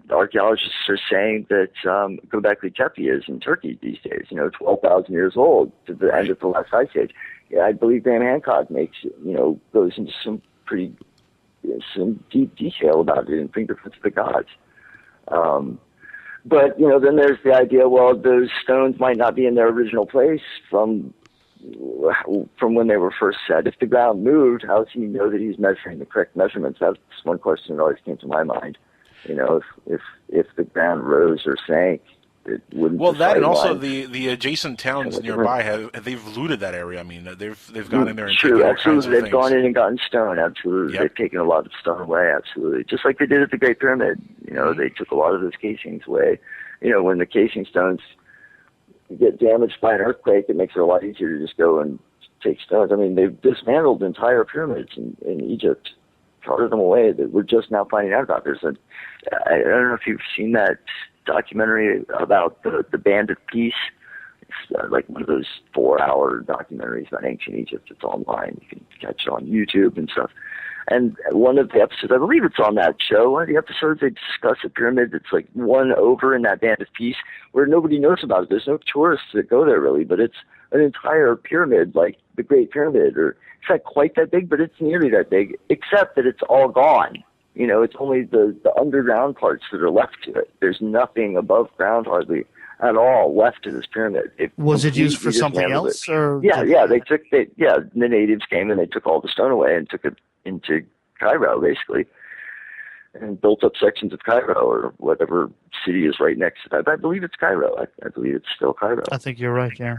archaeologists are saying that Göbekli Tepe is in Turkey these days, 12,000 years old to the end of the last ice age. Yeah, I believe Graham Hancock goes into some deep detail about it in Fingerprints of the Gods. But, then there's the idea, well, those stones might not be in their original place from when they were first set. If the ground moved, how does he know that he's measuring the correct measurements? That's one question that always came to my mind. If the ground rose or sank, it wouldn't. Well, that and also the adjacent towns nearby they've looted that area. I mean, they've gone in there and taken all kinds of things. They've gone in and gotten stone. Absolutely, They've taken a lot of stone away. Absolutely, just like they did at the Great Pyramid. They took a lot of those casings away. When the casing stones get damaged by an earthquake, it makes it a lot easier to just go and take stones. I mean, they've dismantled entire pyramids in Egypt, carted them away that we're just now finding out about. I don't know if you've seen that documentary about the Band of Peace. It's like one of those 4-hour documentaries about ancient Egypt. It's online. You can catch it on YouTube and stuff. And one of the episodes, I believe it's on that show, one of the episodes they discuss a pyramid that's like one over in that Band of Peace where nobody knows about it. There's no tourists that go there really, but it's an entire pyramid like the Great Pyramid, or it's not quite that big, but it's nearly that big, except that it's all gone. It's only the underground parts that are left to it. There's nothing above ground hardly at all left to this pyramid. Was it used for something else? Or the natives came and they took all the stone away and took it into Cairo, basically, and built up sections of Cairo or whatever city is right next to that. I believe it's Cairo. I believe it's still Cairo. I think you're right, yeah.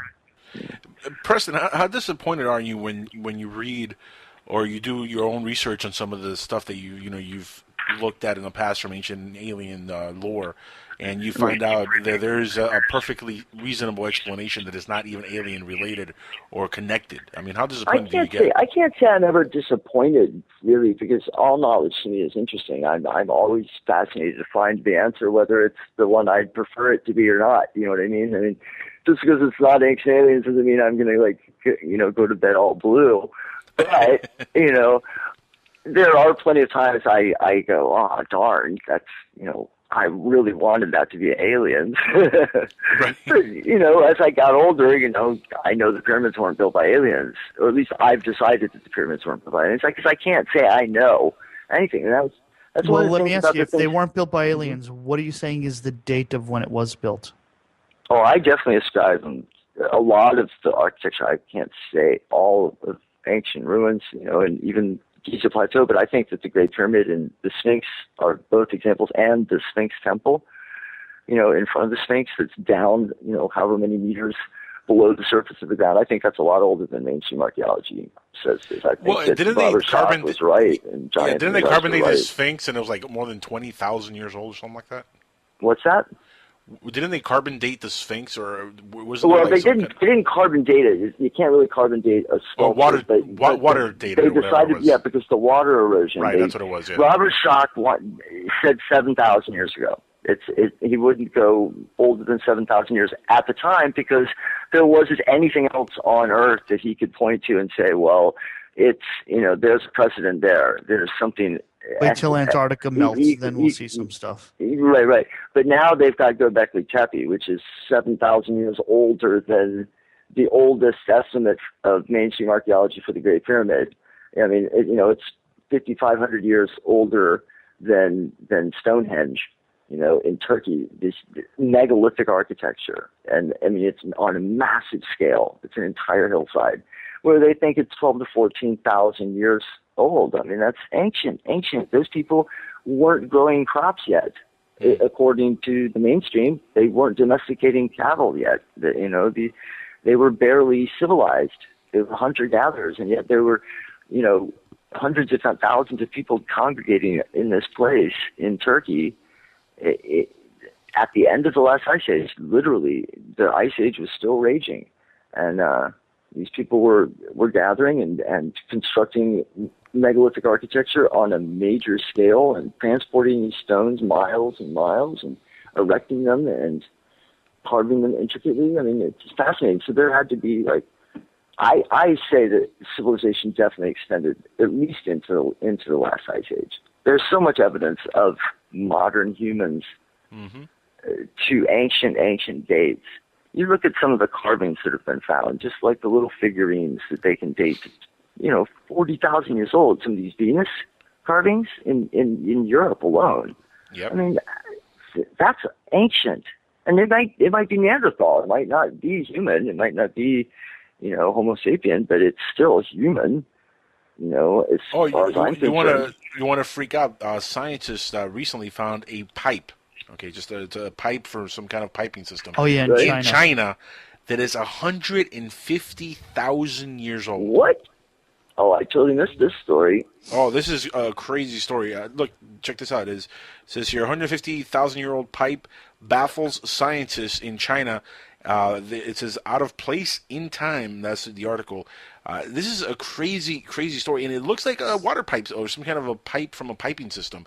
Preston, how disappointed are you when you read or you do your own research on some of the stuff that you've looked at in the past from ancient alien lore, and you find out that there's a perfectly reasonable explanation that is not even alien related or connected? I mean, how disappointed do you get? I can't say I'm ever disappointed, really, because all knowledge to me is interesting. I'm always fascinated to find the answer, whether it's the one I'd prefer it to be or not. You know what I mean? I mean, just because it's not ancient aliens doesn't mean I'm going to go to bed all blue. But, there are plenty of times I go, oh, darn, that's, I really wanted that to be aliens. Right. But, as I got older, I know the pyramids weren't built by aliens, or at least I've decided that the pyramids weren't built by aliens. Because I can't say I know anything. And that's well, let me ask you, if they weren't built by aliens, what are you saying is the date of when it was built? Oh, I definitely ascribe them. A lot of the architecture, I can't say all of ancient ruins, and even Giza Plateau, but I think that the Great Pyramid and the Sphinx are both examples, and the Sphinx Temple, in front of the Sphinx that's down, however many meters below the surface of the ground. I think that's a lot older than mainstream archaeology says this. I think that Robert Schock was right. And didn't they carbonate the Sphinx and it was like more than 20,000 years old or something like that? What's that? Didn't they carbon date the Sphinx, or was it? Well, like they didn't carbon date it. You can't really carbon date a sculpture. Water date They it, or whatever decided, it was. yeah, because the water erosion. Right, that's what it was. Yeah. Robert Schoch said 7,000 years ago. He wouldn't go older than 7,000 years at the time because there wasn't anything else on Earth that he could point to and say, well, it's, there's a precedent there. There's something. Wait till Antarctica melts, then we'll see some stuff. Right. But now they've got Göbekli Tepe, which is 7,000 years older than the oldest estimate of mainstream archaeology for the Great Pyramid. I mean, it's 5,500 years older than Stonehenge. In Turkey, this megalithic architecture, and I mean it's on a massive scale. It's an entire hillside, where they think it's 12 to 14,000 years old. I mean that's ancient. Those people weren't growing crops yet, according to the mainstream. They weren't domesticating cattle yet. They were barely civilized. They were hunter-gatherers, and yet there were, hundreds, if not thousands, of people congregating in this place in Turkey. At the end of the last ice age, literally, the ice age was still raging, and these people were gathering and constructing megalithic architecture on a major scale and transporting these stones miles and miles and erecting them and carving them intricately. I mean, it's fascinating. So there had to be I say that civilization definitely extended at least into the last ice age. There's so much evidence of modern humans to ancient dates. You look at some of the carvings that have been found, just like the little figurines that they can date, 40,000 years old. Some of these Venus carvings in Europe alone. Yep. I mean, that's ancient, and it might be Neanderthal. It might not be human. It might not be, Homo sapien, but it's still human. As far as I'm concerned. You want to freak out? Scientists recently found a pipe. Okay, it's a pipe for some kind of piping system. Oh yeah, in China, that is 150,000 years old. What? Oh, I totally missed this story. Oh, this is a crazy story. Look, check this out. It says here, 150,000-year-old pipe baffles scientists in China. It says out of place in time. That's the article. This is a crazy story, and it looks like a water pipe or some kind of a pipe from a piping system.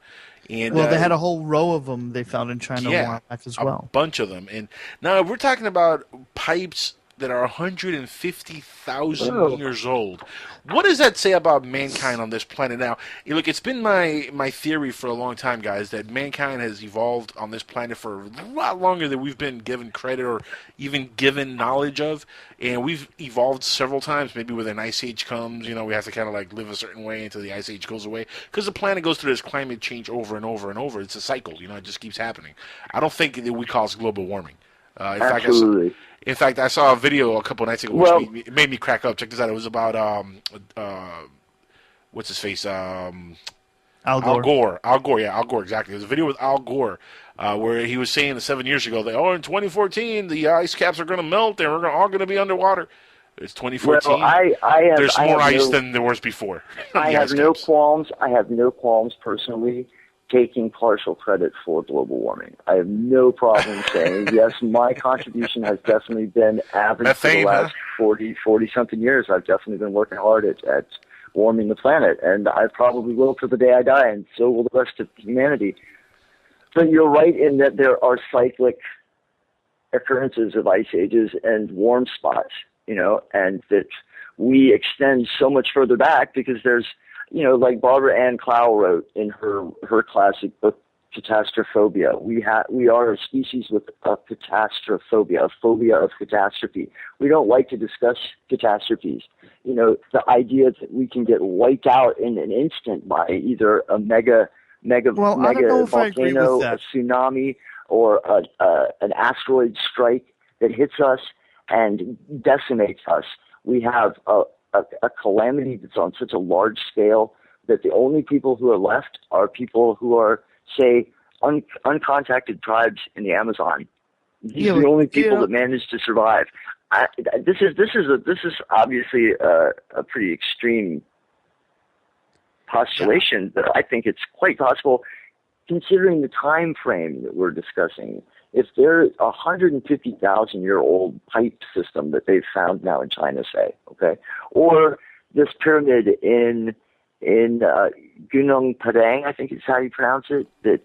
And they had a whole row of them they found in China a while back as well. A bunch of them. And now we're talking about pipes that are 150,000 years old. What does that say about mankind on this planet now? Look, it's been my theory for a long time, guys, that mankind has evolved on this planet for a lot longer than we've been given credit or even given knowledge of. And we've evolved several times. Maybe when an ice age comes, we have to kind of like live a certain way until the ice age goes away. Because the planet goes through this climate change over and over and over. It's a cycle, it just keeps happening. I don't think that we cause global warming. Absolutely. In fact, I saw a video a couple nights ago which made me crack up. Check this out. It was about what's his face? Al Gore. Al Gore, exactly. It was a video with Al Gore where he was saying 7 years ago that in 2014 the ice caps are going to melt and we're all going to be underwater. It's 2014. Well, there's more ice than there was before. I have no qualms. I have no qualms personally taking partial credit for global warming. I have no problem saying, yes, my contribution has definitely been average for the last 40-something years. I've definitely been working hard at warming the planet, and I probably will till the day I die, and so will the rest of humanity. But you're right in that there are cyclic occurrences of ice ages and warm spots, and that we extend so much further back because there's like Barbara Ann Clow wrote in her classic book, Catastrophobia. We are a species with a catastrophobia, a phobia of catastrophe. We don't like to discuss catastrophes. The idea that we can get wiped out in an instant by either a mega volcano, a tsunami, or an asteroid strike that hits us and decimates us. We have a calamity that's on such a large scale that the only people who are left are people who are, say, uncontacted tribes in the Amazon. These are the only people that manage to survive. This is obviously a pretty extreme postulation, but I think it's quite possible, considering the time frame that we're discussing. if there's a 150,000-year-old pipe system that they've found now in China, say, okay, or this pyramid in Gunung Padang, I think is how you pronounce it, that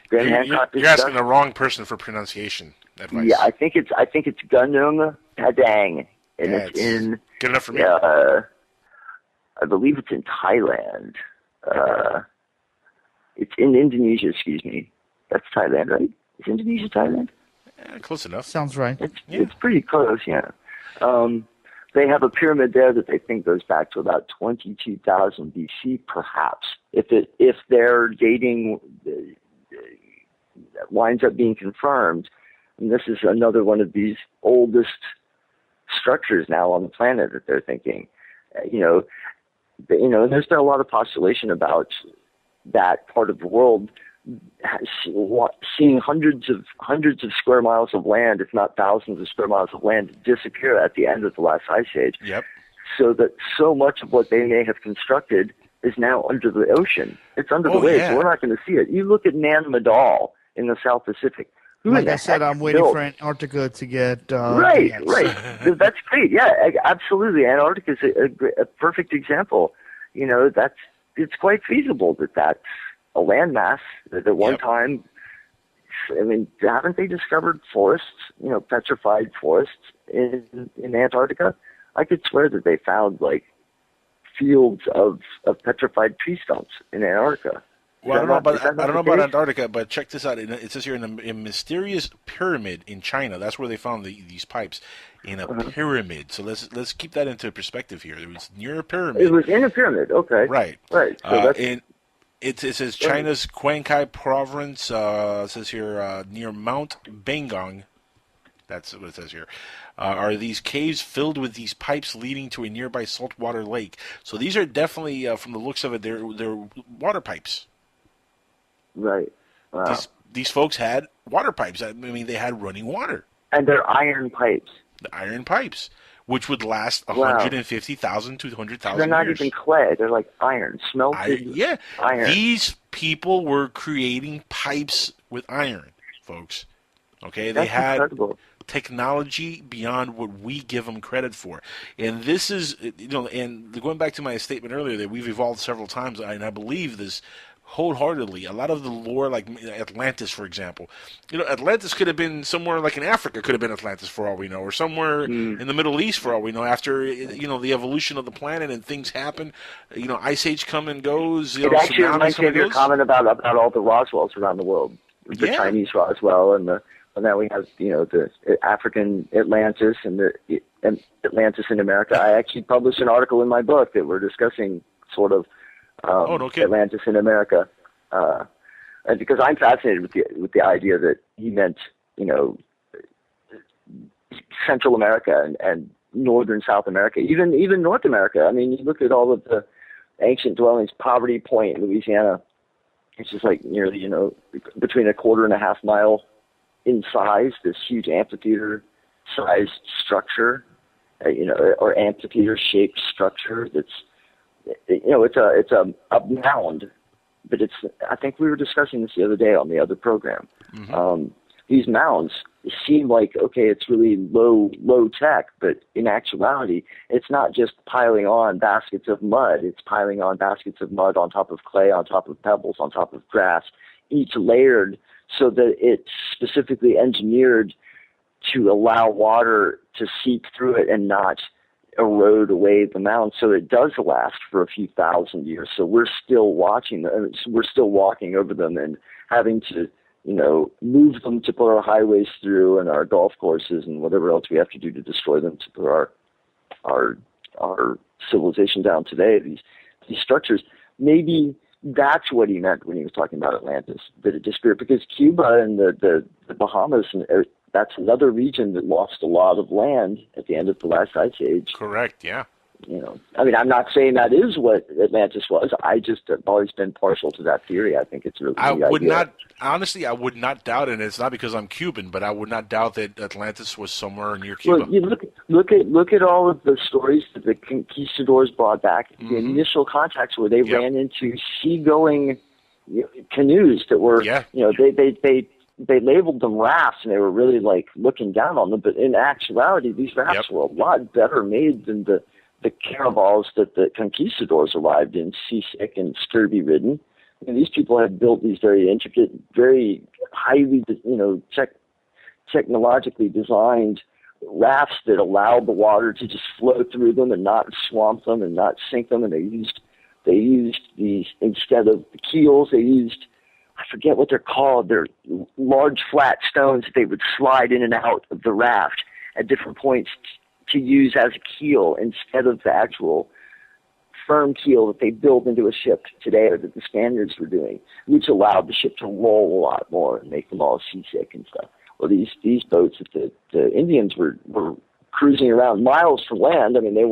Graham Hancock You're asking the wrong person for pronunciation advice. Yeah, I think it's Gunung Padang, and Yeah, it's in good enough for me. I believe it's in Thailand. It's in Indonesia, excuse me. That's Thailand, right? Is Indonesia Thailand? Yeah, close enough. Sounds right. It's pretty close, yeah. They have a pyramid there that they think goes back to about 22,000 BC, perhaps. If their dating winds up being confirmed, and this is another one of these oldest structures now on the planet that they're thinking, there's been a lot of postulation about that part of the world seeing hundreds of square miles of land, if not thousands of square miles of land, disappear at the end of the last ice age. Yep. So that so much of what they may have constructed is now under the ocean. It's under the waves. Yeah. So we're not going to see it. You look at Nan Madol in the South Pacific. Like I said, I'm waiting for Antarctica to get... right. That's great. Yeah, absolutely. Antarctica is a perfect example. It's quite feasible that that's a landmass that at one time, haven't they discovered forests, petrified forests in Antarctica? I could swear that they found, fields of petrified tree stumps in Antarctica. Well, I don't know about Antarctica, but check this out. It says here in a mysterious pyramid in China. That's where they found these pipes in a pyramid. So let's keep that into perspective here. It was near a pyramid. It was in a pyramid. Okay. Right. So it says China's Qinghai province. It says here near Mount Bangong. That's what it says here. Are these caves filled with these pipes leading to a nearby saltwater lake? So these are definitely, from the looks of it, they're water pipes. Right. Wow. These folks had water pipes. They had running water. And they're iron pipes. The iron pipes, which would last 150,000 to 200,000 They're not years. even clay. They're like iron, smelted iron. These people were creating pipes with iron, folks. Okay, That's they had incredible. Technology beyond what we give them credit for. And this is, and going back to my statement earlier that we've evolved several times, and I believe this wholeheartedly. A lot of the lore, like Atlantis, for example, Atlantis could have been somewhere like in Africa, could have been Atlantis for all we know, or somewhere in the Middle East for all we know. After the evolution of the planet and things happen, Ice Age come and goes. It actually reminds me of your comment about all the Roswells around the world, the Chinese Roswell and now we have the African Atlantis and the Atlantis in America. I actually published an article in my book that we're discussing sort of. Atlantis in America, and because I'm fascinated with the idea that he meant, Central America and northern South America, even North America. You look at all of the ancient dwellings. Poverty Point in Louisiana, it's just like nearly, between a quarter and a half mile in size. This huge amphitheater-sized structure, or amphitheater-shaped structure that's. It's a mound, but I think we were discussing this the other day on the other program. Mm-hmm. These mounds seem like, it's really low tech, but in actuality, it's not just piling on baskets of mud. It's piling on baskets of mud on top of clay, on top of pebbles, on top of grass, each layered so that it's specifically engineered to allow water to seep through it and not erode away the mound, so it does last for a few thousand years. So we're still watching, we're still walking over them and having to, move them to put our highways through and our golf courses and whatever else we have to do to destroy them to put our civilization down today. These structures, maybe that's what he meant when he was talking about Atlantis, that it disappeared, because Cuba and the Bahamas that's another region that lost a lot of land at the end of the last ice age. Correct, yeah. I'm not saying that is what Atlantis was. I just have always been partial to that theory. I think it's really I would not doubt it. And it's not because I'm Cuban, but I would not doubt that Atlantis was somewhere near Cuba. Well, you look at all of the stories that the conquistadors brought back. Mm-hmm. The initial contacts where they ran into seagoing canoes that were, they they labeled them rafts, and they were really like looking down on them. But in actuality, these rafts were a lot better made than the caravels that the conquistadors arrived in, seasick and scurvy-ridden. And these people had built these very intricate, very highly, technologically designed rafts that allowed the water to just flow through them and not swamp them and not sink them. And they used these, instead of the keels, they used, I forget what they're called. They're large flat stones that they would slide in and out of the raft at different points to use as a keel instead of the actual firm keel that they build into a ship today, or that the Spaniards were doing, which allowed the ship to roll a lot more and make them all seasick and stuff. Well, these boats that the Indians were cruising around miles from land. I mean, they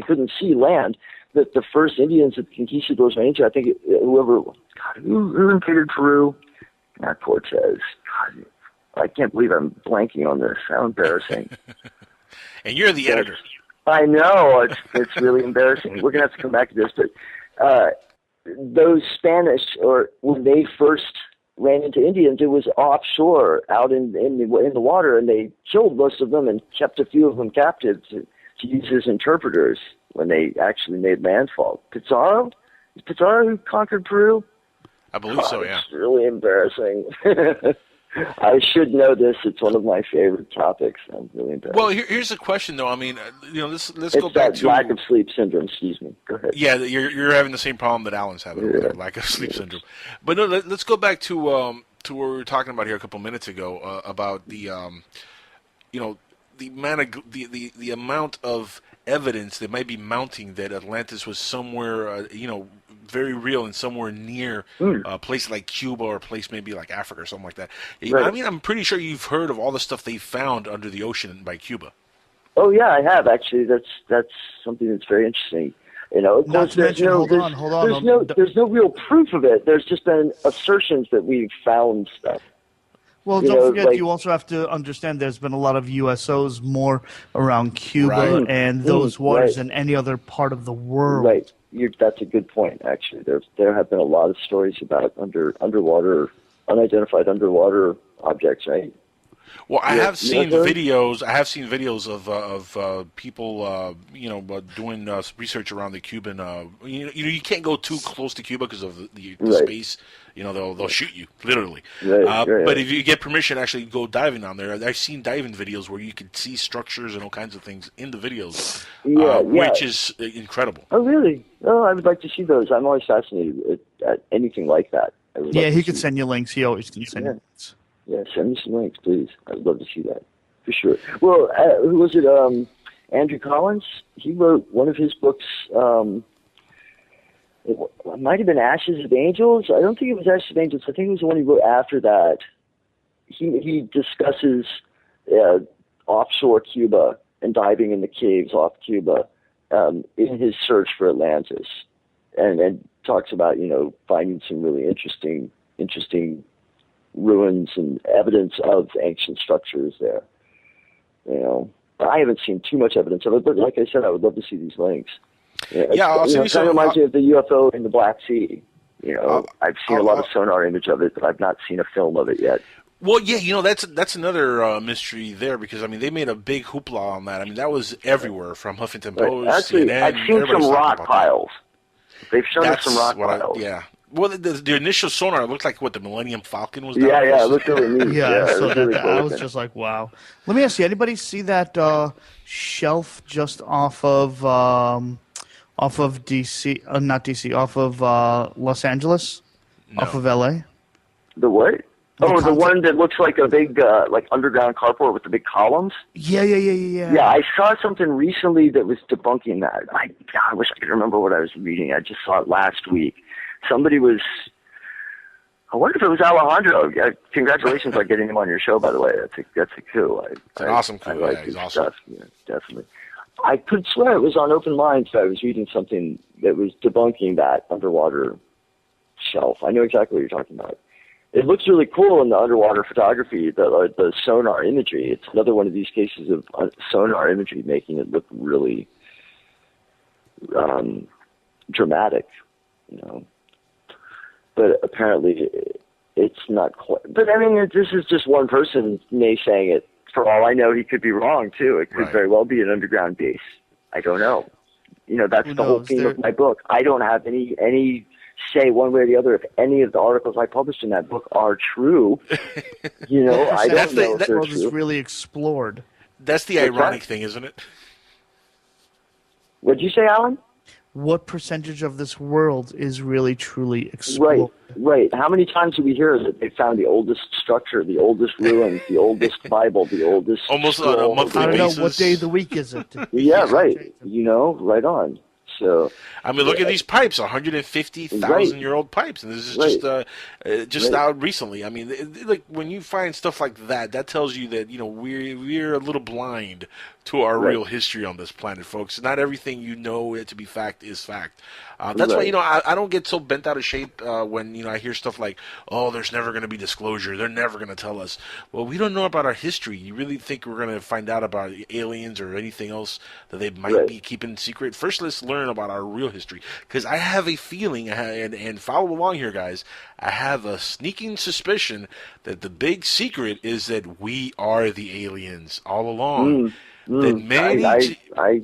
couldn't see land. The first Indians that the conquistadors ran into, I think who invaded Peru? Not Cortez. God, I can't believe I'm blanking on this. How embarrassing. And you're the editor. I know. It's really embarrassing. We're going to have to come back to this. But those Spanish, or when they first ran into Indians, it was offshore, out in the water, and they killed most of them and kept a few of them captive to use as interpreters when they actually made landfall. Pizarro? Is Pizarro who conquered Peru? I believe so, yeah. It's really embarrassing. I should know this. It's one of my favorite topics. I'm really embarrassed. Well, here's the question, though. I mean, let's it's go back that to lack of sleep syndrome. Excuse me. Go ahead. Yeah, you're having the same problem that Alan's having over there, lack of sleep syndrome. But no, let's go back to what we were talking about here a couple minutes ago about the the amount of evidence that might be mounting that Atlantis was somewhere, very real and somewhere near a place like Cuba or a place maybe like Africa or something like that. Right. I mean, I'm pretty sure you've heard of all the stuff they found under the ocean by Cuba. Oh yeah, I have actually. That's something that's very interesting. Of course, there's no real proof of it. There's just been assertions that we've found stuff. Well, don't forget, you also have to understand there's been a lot of USOs more around Cuba and those waters than any other part of the world. Right. That's a good point, actually. There have been a lot of stories about unidentified underwater objects, right? Well, I have seen videos. I have seen videos of people, doing research around the Cuban. You can't go too close to Cuba because of the space. They'll shoot you literally. But if you get permission, actually go diving on there. I've seen diving videos where you could see structures and all kinds of things in the videos, which is incredible. Oh, really? Oh, I would like to see those. I'm always fascinated at anything like that. He could send you links. He always can send you links. Yeah, send me some links, please. I'd love to see that, for sure. Well, who was it? Andrew Collins? He wrote one of his books, it might have been Ashes of Angels. I don't think it was Ashes of Angels. I think it was the one he wrote after that. He discusses offshore Cuba and diving in the caves off Cuba in his search for Atlantis, and talks about, finding some really interesting ruins and evidence of ancient structures there. I haven't seen too much evidence of it, but like I said, I would love to see these links. I'll see you. It kind of reminds me of the UFO in the Black Sea. I've seen a lot of sonar image of it, but I've not seen a film of it yet. Well, yeah, that's another mystery there, because I mean they made a big hoopla on that. I mean that was everywhere, from Huffington Post. Actually, CNN, I've seen some rock piles. They've shown us some rock piles. Well, the initial sonar looked like the Millennium Falcon was. It looked really neat. I was just like, wow. Let me ask you: anybody see that shelf just off of DC? Not DC. Off of Los Angeles. No. Off of LA. The what? The one that looks like a big underground carport with the big columns? Yeah. Yeah, I saw something recently that was debunking that. I wish I could remember what I was reading. I just saw it last week. Somebody was... I wonder if it was Alejandro. Congratulations on getting him on your show, by the way. That's a coup. It's an awesome coup. Like he's awesome. Stuff. Yeah, definitely. I could swear it was on Open Minds that I was reading something that was debunking that underwater shelf. I know exactly what you're talking about. It looks really cool in the underwater photography, the sonar imagery. It's another one of these cases of sonar imagery making it look really dramatic, But apparently it's not quite. But I mean, this is just one person naysaying it. For all I know, he could be wrong too. It could very well be an underground base. I don't know. You know, that's the whole theme of my book. I don't have any say one way or the other if any of the articles I published in that book are true. You know, I don't know if they're world true. is really explored. That's the ironic thing, isn't it? What'd you say, Alan? What percentage of this world is really truly explored? Right. How many times do we hear that they found the oldest structure, the oldest ruins, the oldest Bible, the oldest almost on a monthly I don't basis? know what day of the week is it. Yeah, right. You know, right on. So I mean, look at these pipes, 150,000-year-old pipes, and this is just out recently. I mean, like when you find stuff like that, that tells you that we're a little blind to our real history on this planet, folks. Not everything you know it to be fact is fact. That's why I don't get so bent out of shape when I hear stuff like, "Oh, there's never going to be disclosure. They're never going to tell us." Well, we don't know about our history. You really think we're going to find out about aliens or anything else that they might be keeping secret? First, let's learn about our real history, because I have a feeling, and follow along here, guys. I have a sneaking suspicion that the big secret is that we are the aliens all along. That many, I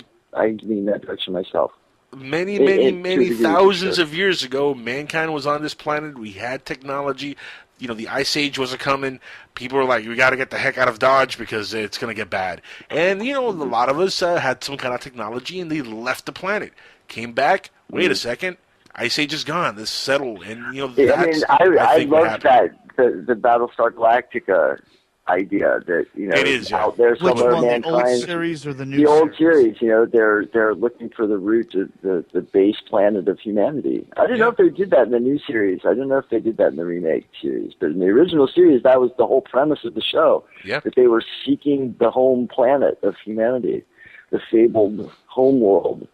lean that direction myself. Many thousands of years ago, mankind was on this planet. We had technology. The Ice Age was coming. People were like, we got to get the heck out of Dodge because it's going to get bad. And, a lot of us had some kind of technology, and they left the planet. Came back, wait a second, Ice Age is gone. This settled. And, that's, I love that, the Battlestar Galactica idea that, it is, out there somewhere, mankind. The old series or the new series? The old series, they're looking for the root of the base planet of humanity. I don't know if they did that in the new series. I don't know if they did that in the remake series. But in the original series, that was the whole premise of the show. Yeah. That they were seeking the home planet of humanity, the fabled home world,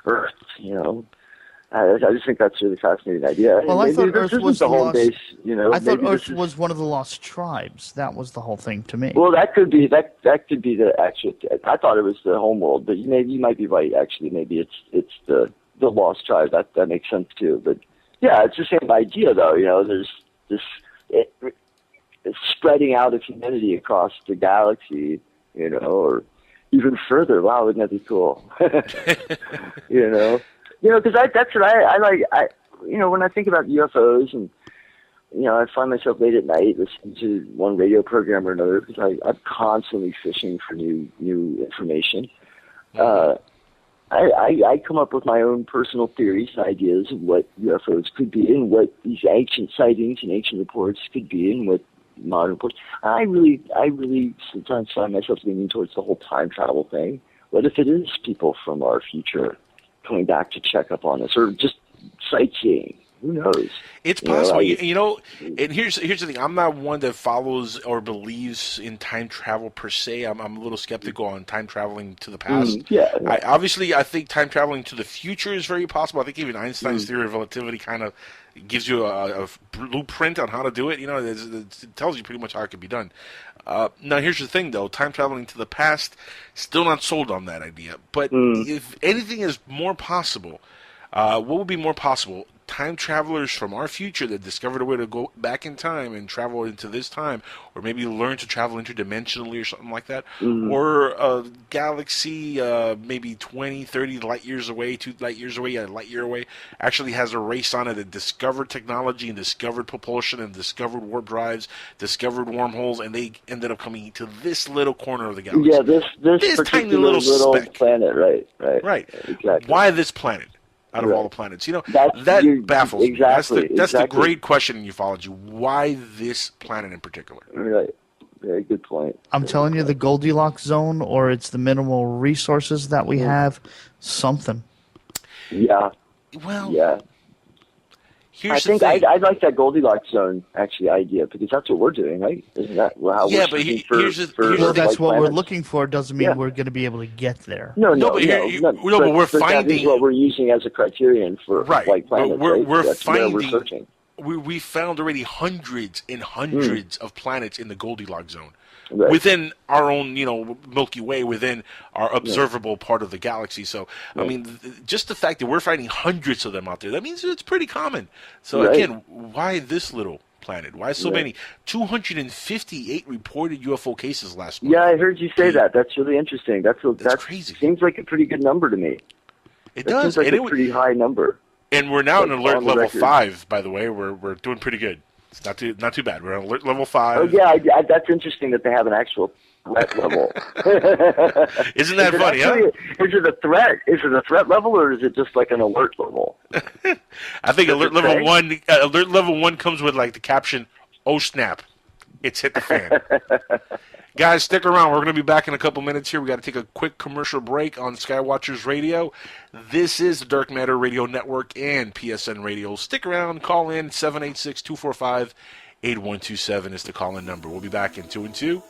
Earth, I just think that's a really fascinating idea. Well, I thought Earth was the home base. I thought Earth was one of the lost tribes. That was the whole thing to me. Well, that could be the actual. I thought it was the home world, but you might be right. Actually, maybe it's the lost tribe. That makes sense too. But yeah, it's the same idea though. There's this it's spreading out of humanity across the galaxy. Or even further. Wow, wouldn't that be cool? Because that's what I like. When I think about UFOs, and I find myself late at night listening to one radio program or another because I'm constantly fishing for new information. I come up with my own personal theories and ideas of what UFOs could be, and what these ancient sightings and ancient reports could be, and what modern reports. I really sometimes find myself leaning towards the whole time travel thing. What if it is people from our future coming back to check up on us, or just sightseeing? Who knows? It's possible. And here's the thing. I'm not one that follows or believes in time travel per se. I'm a little skeptical on time traveling to the past. I think time traveling to the future is very possible. I think even Einstein's theory of relativity kind of gives you a blueprint on how to do it. It tells you pretty much how it could be done. Now, here's the thing, though. Time traveling to the past, still not sold on that idea. But if anything is more possible, what would be more possible? Time travelers from our future that discovered a way to go back in time and travel into this time, or maybe learn to travel interdimensionally or something like that, or a galaxy maybe 20, 30 light years away, 2 light years away, a light year away, actually has a race on it that discovered technology and discovered propulsion and discovered warp drives, discovered wormholes, and they ended up coming to this little corner of the galaxy. Yeah, this tiny little speck. Planet, right. Exactly. Why this planet? Out of all the planets, that baffles me. That's the exactly. great question in ufology. Why this planet in particular? Right. Very good point. I'm telling you, the Goldilocks zone, or it's the minimal resources that we have. Something. Yeah. Well. Yeah. Here's I think the thing. I'd like that Goldilocks zone idea, because that's what we're doing, right? Isn't that how we're searching for? Well, that's what planets? we're looking for. Doesn't mean we're going to be able to get there. But we're finding that is what we're using as a criterion for white planets. We're finding. We're searching. We found already hundreds and hundreds of planets in the Goldilocks zone. Right. Within our own, Milky Way, within our observable part of the galaxy. So, I mean, just the fact that we're finding hundreds of them out there, that means it's pretty common. So, again, why this little planet? Why so many? 258 reported UFO cases last month. Yeah, I heard you say that. That's really interesting. That's crazy. Seems like a pretty good number to me. It That does. seems like And a pretty high number. And we're now in Like, alert on the level record. 5, by the way. We're doing pretty good. It's not too bad. We're on alert level 5. Oh yeah, that's interesting that they have an actual threat level. Isn't that funny, huh? Is it a threat? Is it a threat level, or is it just like an alert level? I think Does alert it level say? 1. Alert level 1 comes with like the caption, "Oh snap, it's hit the fan." Guys, stick around. We're going to be back in a couple minutes here. We got to take a quick commercial break on Skywatchers Radio. This is the Dark Matter Radio Network and PSN Radio. Stick around. Call in 786-245-8127 is the call-in number. We'll be back in 2 and 2.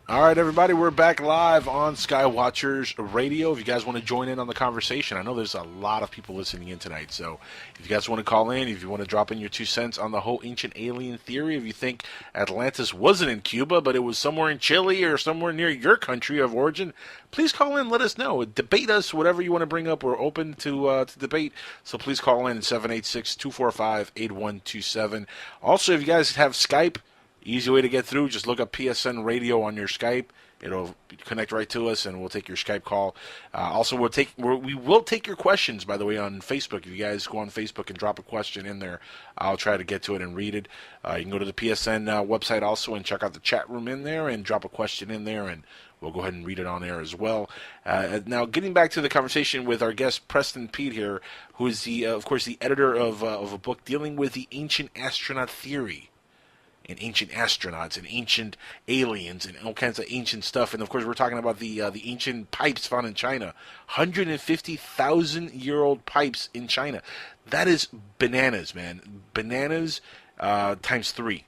All right, everybody, we're back live on Skywatchers Radio. If you guys want to join in on the conversation, I know there's a lot of people listening in tonight, so if you guys want to call in, if you want to drop in your 2 cents on the whole ancient alien theory, if you think Atlantis wasn't in Cuba, but it was somewhere in Chile or somewhere near your country of origin, please call in, let us know. Debate us, whatever you want to bring up. We're open to debate, so please call in 786-245-8127. Also, if you guys have Skype, easy way to get through, just look up PSN Radio on your Skype. It'll connect right to us, and we'll take your Skype call. Also, we will take your questions, by the way, on Facebook. If you guys go on Facebook and drop a question in there, I'll try to get to it and read it. You can go to the PSN website also and check out the chat room in there and drop a question in there, and we'll go ahead and read it on air as well. Now, getting back to the conversation with our guest, Preston Peet here, who is, of course, the editor of a book dealing with the ancient astronaut theory, and ancient astronauts and ancient aliens and all kinds of ancient stuff. And, of course, we're talking about the ancient pipes found in China. 150,000-year-old pipes in China. That is bananas, man. Bananas times 3.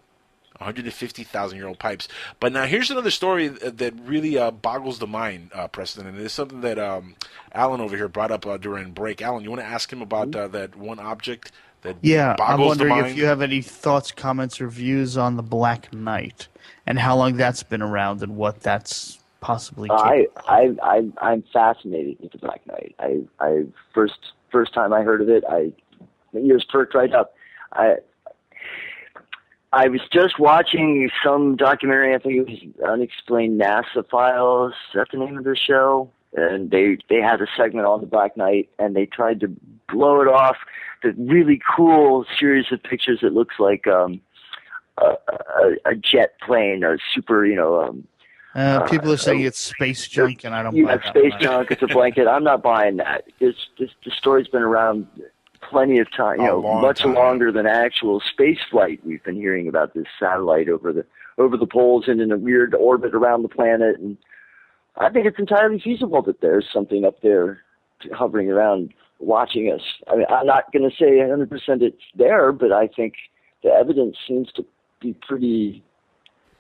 150,000-year-old pipes. But now here's another story that really boggles the mind, Preston, and it's something that Alan over here brought up during break. Alan, you want to ask him about that one object that Yeah, I'm boggles the wondering mind? if you have any thoughts, comments, or views on the Black Knight and how long that's been around and what that's possibly capable of. I'm fascinated with the Black Knight. I first time I heard of it, my ears perked right up. I was just watching some documentary. I think it was Unexplained NASA Files. Is that the name of the show? And they had a segment on the Black Knight, and they tried to blow it off. The really cool series of pictures. It looks like a jet plane, a super, People are saying it's space junk, and I don't buy yeah, that. space junk. It's a blanket. I'm not buying that. The story's been around plenty of time. Much longer than actual space flight. We've been hearing about this satellite over the poles and in a weird orbit around the planet, and I think it's entirely feasible that there's something up there hovering around watching us. I mean, I'm not going to say 100% it's there, but I think the evidence seems to be pretty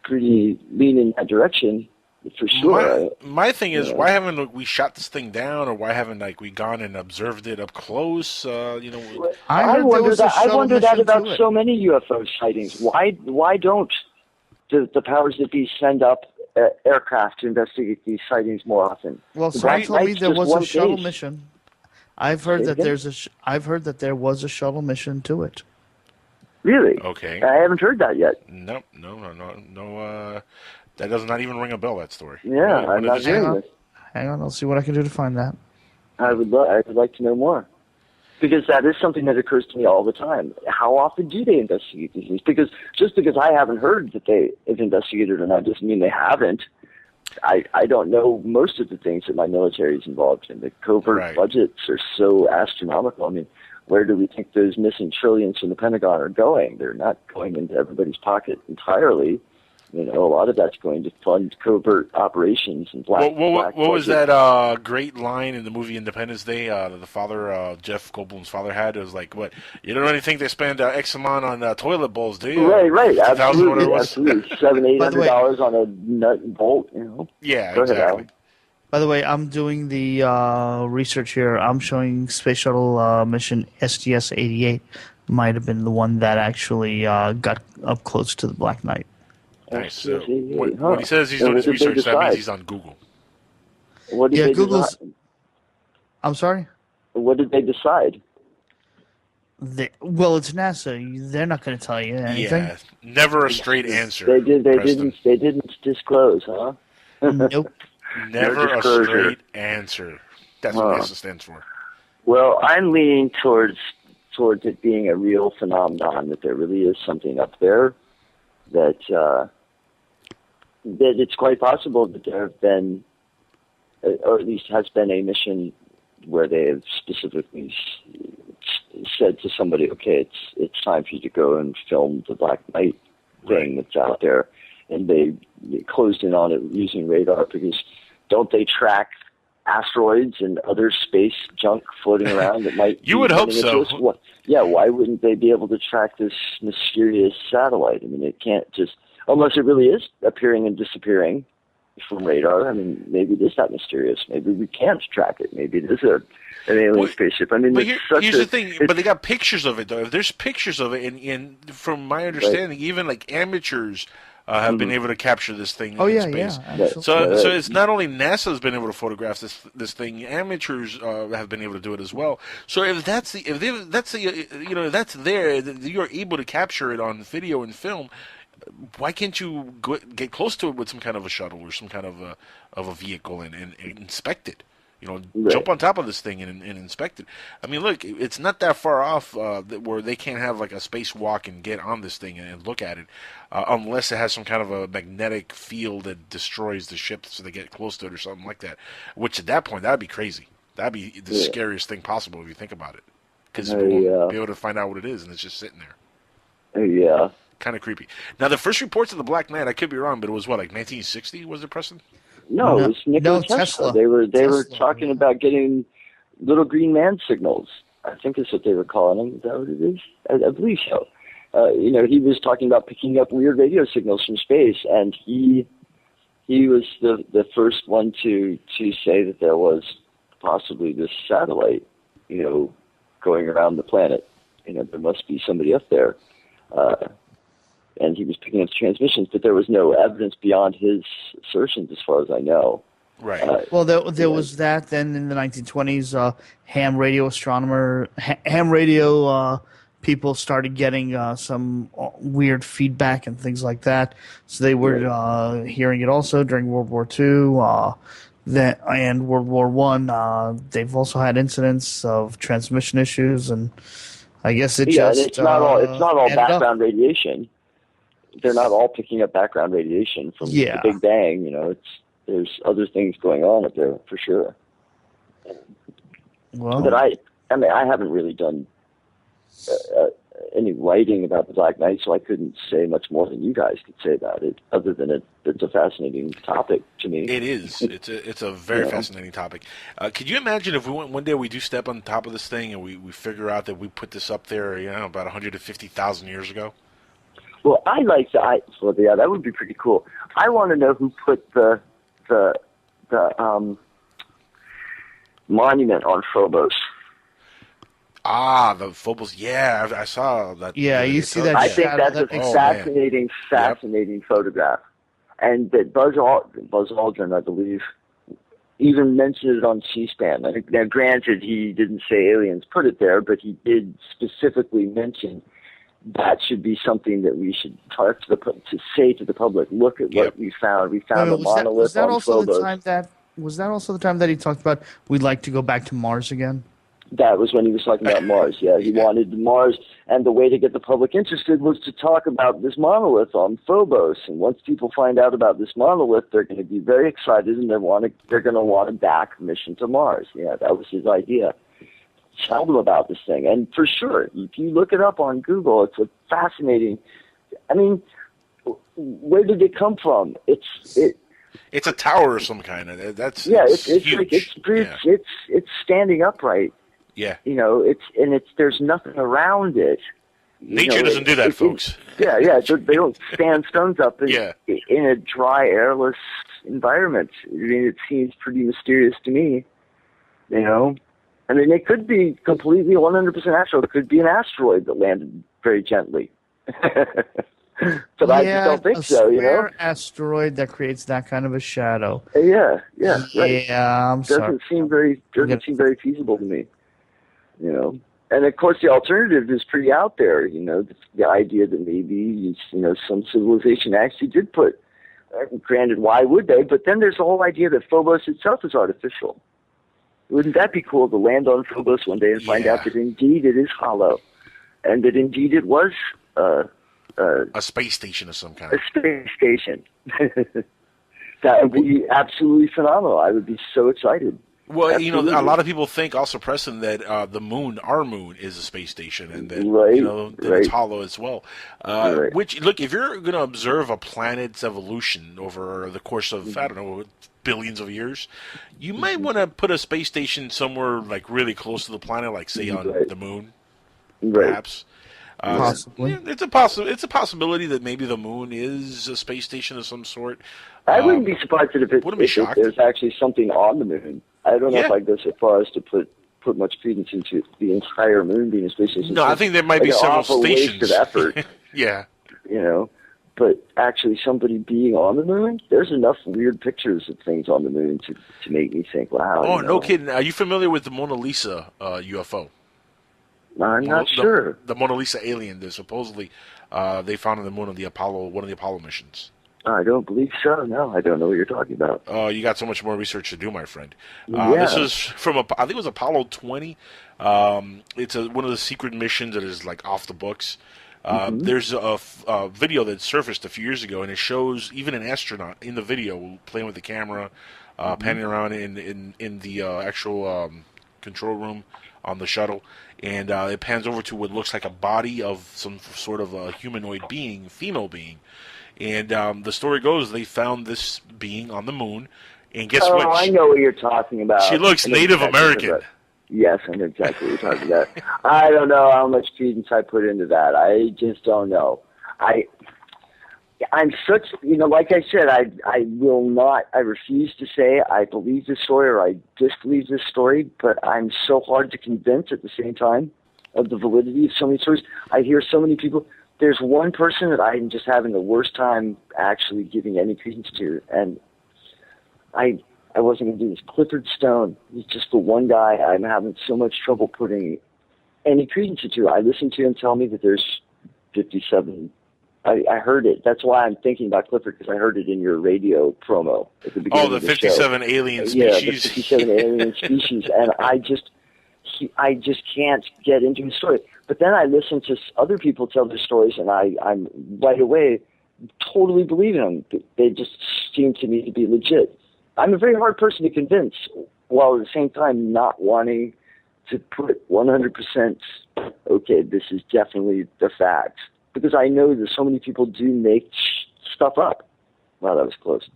lean in that direction for sure. My thing is, why haven't we shot this thing down, or why haven't we gone and observed it up close? I wonder that about so many UFO sightings. Why don't the powers that be send up aircraft to investigate these sightings more often? Well, someone told me there was a shuttle case. mission. I've heard that I've heard that there was a shuttle mission to it. Really? Okay. I haven't heard that yet. No. That does not even ring a bell. That story. Yeah, I'm not hearing this. Hang on, I'll see what I can do to find that. I would like to know more, because that is something that occurs to me all the time. How often do they investigate these things? Because just because I haven't heard that they have investigated or not doesn't mean they haven't. I don't know most of the things that my military is involved in. The covert budgets are so astronomical. I mean, where do we think those missing trillions from the Pentagon are going? They're not going into everybody's pocket entirely. A lot of that's going to fund covert operations and black. What was that great line in the movie Independence Day? The father, Jeff Goldblum's father, had. It was like, "What? You don't really think they spend X amount on toilet bowls, do you?" Right. Absolutely. $700-800 on a nut and bolt. Yeah, Go exactly. ahead, Alan. By the way, I'm doing the research here. I'm showing Space Shuttle mission STS-88 might have been the one that actually got up close to the Black Knight. Nice. So when he says he's doing his research, that means he's on Google. What did they Google's. decide? I'm sorry. What did they decide? Well, it's NASA. They're not going to tell you anything. Yeah, never a straight answer. They Preston. didn't disclose, huh? Nope. Never No a disclosure. straight answer. That's what NASA stands for. Well, I'm leaning towards it being a real phenomenon, that there really is something up there, that it's quite possible that there have been, or at least has been, a mission where they have specifically said to somebody, okay, it's time for you to go and film the Black Knight thing that's out there, and they closed in on it using radar, because don't they track asteroids and other space junk floating around that might You be would hope coming so. into us? Why wouldn't they be able to track this mysterious satellite? I mean, it can't just, unless it really is appearing and disappearing from radar. I mean, maybe it is that mysterious. Maybe we can't track it. Maybe it is an alien spaceship. I mean, but here's the thing. But they got pictures of it, though. If there's pictures of it, and from my understanding, even like amateurs have been able to capture this thing in space. Absolutely. So it's not only NASA's been able to photograph this thing, amateurs have been able to do it as well. So if that's there, you're able to capture it on video and film. Why can't you get close to it with some kind of a shuttle or some kind of a vehicle and inspect it? Jump on top of this thing and inspect it. I mean, look, it's not that far off where they can't have like a spacewalk and get on this thing and look at it, unless it has some kind of a magnetic field that destroys the ship so they get close to it or something like that. Which at that point, that'd be crazy. That'd be the scariest thing possible if you think about it, because we won't be able to find out what it is, and it's just sitting there. Yeah. Kind of creepy. Now, the first reports of the Black Knight, I could be wrong, but it was what, like 1960? Was it, Preston? No, it was Nikola Tesla. They were talking about getting little green man signals. I think is what they were calling them. Is that what it is? I believe so. He was talking about picking up weird radio signals from space, and he was the first one to say that there was possibly this satellite, going around the planet. There must be somebody up there. And he was picking up transmissions, but there was no evidence beyond his assertions, as far as I know. Right. Well, there was that. Then in the 1920s, ham radio people started getting some weird feedback and things like that. So they were hearing it also during World War II. And World War I, they've also had incidents of transmission issues, and I guess it's not all background radiation. They're not all picking up background radiation from the Big Bang. There's other things going on up there for sure. Well, but I haven't really done any writing about the Black Knight, so I couldn't say much more than you guys could say about it, other than it's a fascinating topic to me. It is. It's a very fascinating topic. Could you imagine if one day we do step on top of this thing and we figure out that we put this up there, about 150,000 years ago? Well, that would be pretty cool. I want to know who put the monument on Phobos. Ah, the Phobos. Yeah, I saw that. Yeah, you see that. I think that's a fascinating photograph, and that Buzz Aldrin, I believe, even mentioned it on C-SPAN. Now, granted, he didn't say aliens put it there, but he did specifically mention that should be something that we should talk to say to the public. Look at what we found. We found a monolith on Phobos. Was that also the time that he talked about we'd like to go back to Mars again? That was when he was talking about Mars. Yeah, he wanted Mars, and the way to get the public interested was to talk about this monolith on Phobos. And once people find out about this monolith, they're going to be very excited, and they're going to want to back a mission to Mars. Yeah, that was his idea. Tell them about this thing, and for sure, if you look it up on Google, it's a fascinating. I mean, where did it come from? It's a tower of some kind. It's huge. It's standing upright. Yeah. There's nothing around it. Nature doesn't do that, folks. They don't stand stones up in a dry, airless environment. I mean, it seems pretty mysterious to me. I mean, it could be completely 100% natural. It could be an asteroid that landed very gently. But I just don't think so, An asteroid that creates that kind of a shadow. Yeah, right. Yeah, I'm sorry. Doesn't seem very feasible to me. And of course, the alternative is pretty out there. The idea that maybe some civilization actually did put. Granted, why would they? But then there's the whole idea that Phobos itself is artificial. Wouldn't that be cool to land on Phobos one day and find out that indeed it is hollow, and that indeed it was a space station of some kind? A space station. That would be absolutely phenomenal. I would be so excited. Well, Absolutely. A lot of people think also, Preston, that the moon, our moon, is a space station, and that that it's hollow as well. Which, look, if you're going to observe a planet's evolution over the course of billions of years, you might want to put a space station somewhere like really close to the planet, like say on the moon, perhaps. Possibly. It's a possibility that maybe the moon is a space station of some sort. I wouldn't be surprised if there's actually something on the moon. I don't know if I'd go so far as to put much credence into the entire moon being a space station. No, I think there might be several stations. Waste of effort. Yeah. But actually somebody being on the moon, there's enough weird pictures of things on the moon to make me think, wow. Oh, no kidding. Are you familiar with the Mona Lisa UFO? I'm not sure. The Mona Lisa alien that supposedly they found on the moon of one of the Apollo missions. I don't believe so. No, I don't know what you're talking about. Oh, you got so much more research to do, my friend. This is from, I think it was Apollo 20. It's one of the secret missions that is like off the books. There's a video that surfaced a few years ago, and it shows even an astronaut in the video playing with the camera, panning around in the actual control room on the shuttle, and it pans over to what looks like a body of some sort of a humanoid being, female being. And the story goes they found this being on the moon, and guess what? Oh, I know what you're talking about. She looks Native American. Yes, I know exactly what you're talking about. I don't know how much credence I put into that. I just don't know. I'm such, like I said, I will not, I refuse to say I believe this story or I disbelieve this story, but I'm so hard to convince at the same time of the validity of so many stories. I hear so many people. There's one person that I'm just having the worst time actually giving any credence to, and I wasn't going to do this. Clifford Stone. He's just the one guy I'm having so much trouble putting any credence to. I listened to him tell me that there's 57. I heard it. That's why I'm thinking about Clifford, because I heard it in your radio promo at the beginning of the 57 alien species. Yeah, the 57 alien species. And I just can't get into his story. But then I listen to other people tell their stories, and I'm right away totally believing them. They just seem to me to be legit. I'm a very hard person to convince, while at the same time not wanting to put 100%, okay, this is definitely the fact. Because I know that so many people do make stuff up. Wow, that was close.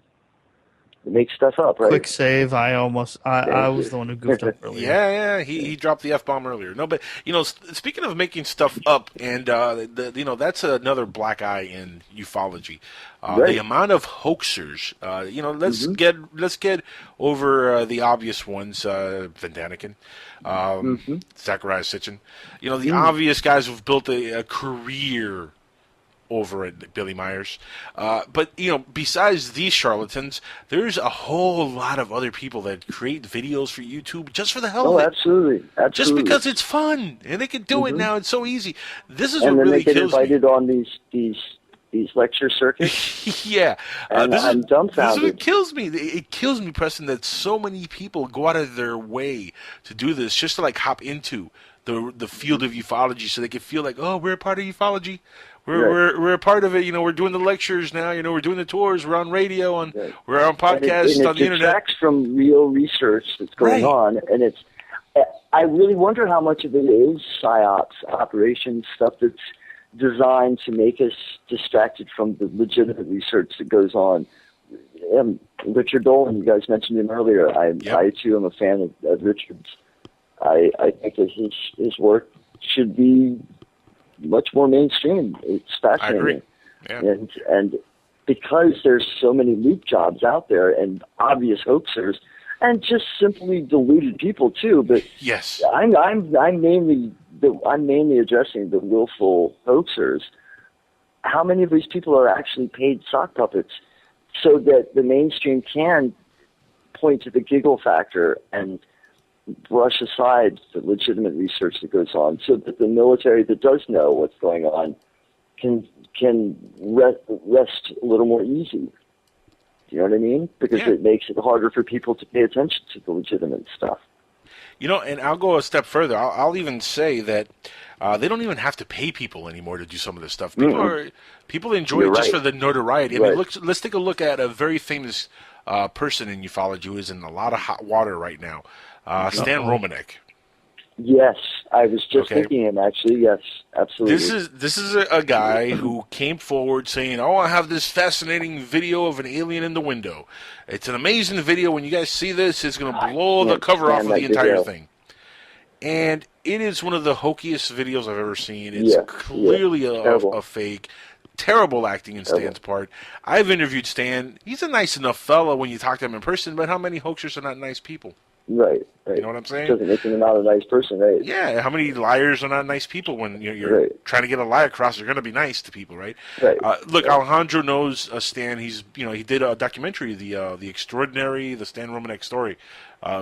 They make stuff up, right? Quick save. I was the one who goofed up earlier. Yeah, he dropped the F-bomb earlier. No, but, speaking of making stuff up, and, that's another black eye in ufology. The amount of hoaxers, let's get over the obvious ones, Van Daniken, Zachariah Sitchin. The obvious guys who've built a career over at Billy Myers. But, besides these charlatans, there's a whole lot of other people that create videos for YouTube just for the hell of it. Absolutely. Just because it's fun. And they can do it now. It's so easy. This is and what really kills me. And then they get invited on these lecture circuits. Yeah. And I'm dumbfounded. This is what kills me. It kills me, Preston, that so many people go out of their way to do this just to, hop into the field of ufology so they can feel like, oh, we're a part of ufology. We're a part of it. We're doing the lectures now. We're doing the tours. We're on radio. We're on podcasts on the internet. It detracts from real research that's going on, and I really wonder how much of it is psyops, operations, stuff that's designed to make us distracted from the legitimate research that goes on. Richard Dolan, you guys mentioned him earlier. I too am a fan of Richard's. I think that his work should be much more mainstream. It's fascinating. I agree. Yeah. And because there's so many loop jobs out there and obvious hoaxers and just simply deluded people too, but yes, I'm mainly addressing the willful hoaxers. How many of these people are actually paid sock puppets so that the mainstream can point to the giggle factor and brush aside the legitimate research that goes on, so that the military that does know what's going on can rest a little more easy. Do you know what I mean? Because it makes it harder for people to pay attention to the legitimate stuff. You know, and I'll go a step further. I'll even say that they don't even have to pay people anymore to do some of this stuff. People enjoy it just for the notoriety. I mean, let's take a look at a very famous person in ufology who is in a lot of hot water right now, Stan Romanek. Yes, I was just thinking him, actually. Yes, absolutely. This is a guy who came forward saying, "Oh, I have this fascinating video of an alien in the window. It's an amazing video. When you guys see this, it's going to blow the cover off of the entire thing." And it is one of the hokiest videos I've ever seen. It's clearly a fake. Terrible acting in Stan's part. I've interviewed Stan. He's a nice enough fellow when you talk to him in person, but how many hoaxers are not nice people? Right. You know what I'm saying? Doesn't make him not a nice person, right? Yeah, how many liars are not nice people when you're trying to get a lie across? You're going to be nice to people, right? Right. Look, Alejandro knows Stan. He did a documentary, the Extraordinary, the Stan Romanek story,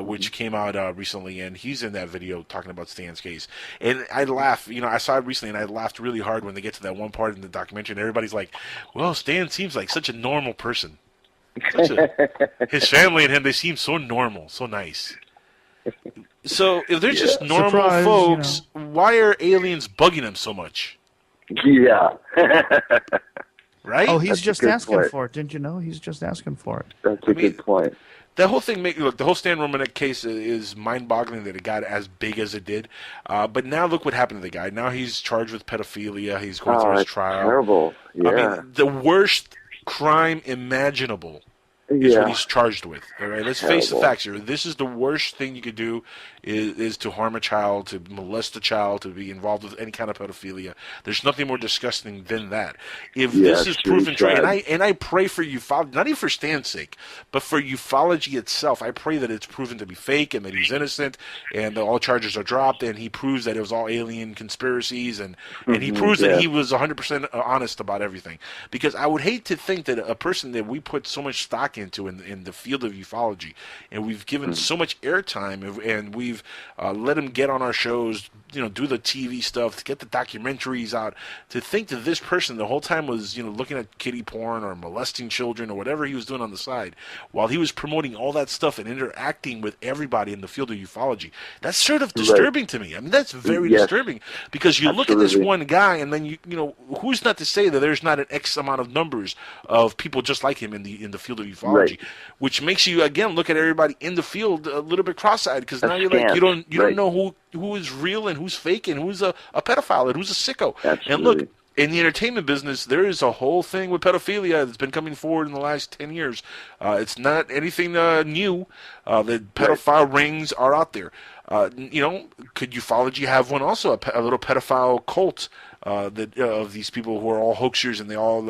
which came out recently, and he's in that video talking about Stan's case. And I laugh. I saw it recently, and I laughed really hard when they get to that one part in the documentary, and everybody's like, "Well, Stan seems like such a normal person. His family and him, they seem so normal, so nice." So if they're just normal folks, why are aliens bugging them so much? Yeah. Right? Oh, he's just asking for it. Didn't you know? He's just asking for it. That's a good point. The whole thing, the whole Stan Romanek case is mind-boggling that it got as big as it did. But now look what happened to the guy. Now he's charged with pedophilia. He's going through his trial. Terrible. Yeah. I mean, the worst crime imaginable is what he's charged with. All right, let's face the facts here. This is the worst thing you could do is to harm a child, to molest a child, to be involved with any kind of pedophilia. There's nothing more disgusting than that. If this is proven true, and I pray for ufology, not even for Stan's sake, but for ufology itself, I pray that it's proven to be fake and that he's innocent and that all charges are dropped and he proves that it was all alien conspiracies and he proves that he was 100% honest about everything. Because I would hate to think that a person that we put so much stock into in the field of ufology and we've given so much airtime and we've let him get on our shows, do the TV stuff, to get the documentaries out, to think that this person the whole time was, looking at kiddie porn or molesting children or whatever he was doing on the side, while he was promoting all that stuff and interacting with everybody in the field of ufology. That's sort of disturbing to me. I mean, that's very disturbing because you look at this one guy and then who's not to say that there's not an X amount of numbers of people just like him in the field of ufology, which makes you again look at everybody in the field a little bit cross-eyed because now you're like you don't know who is real and who's fake and who's a pedophile and who's a sicko. Absolutely. And look, in the entertainment business, there is a whole thing with pedophilia that's been coming forward in the last 10 years. It's not anything new. The pedophile rings are out there. Could ufology have one also, a little pedophile cult of these people who are all hoaxers and they all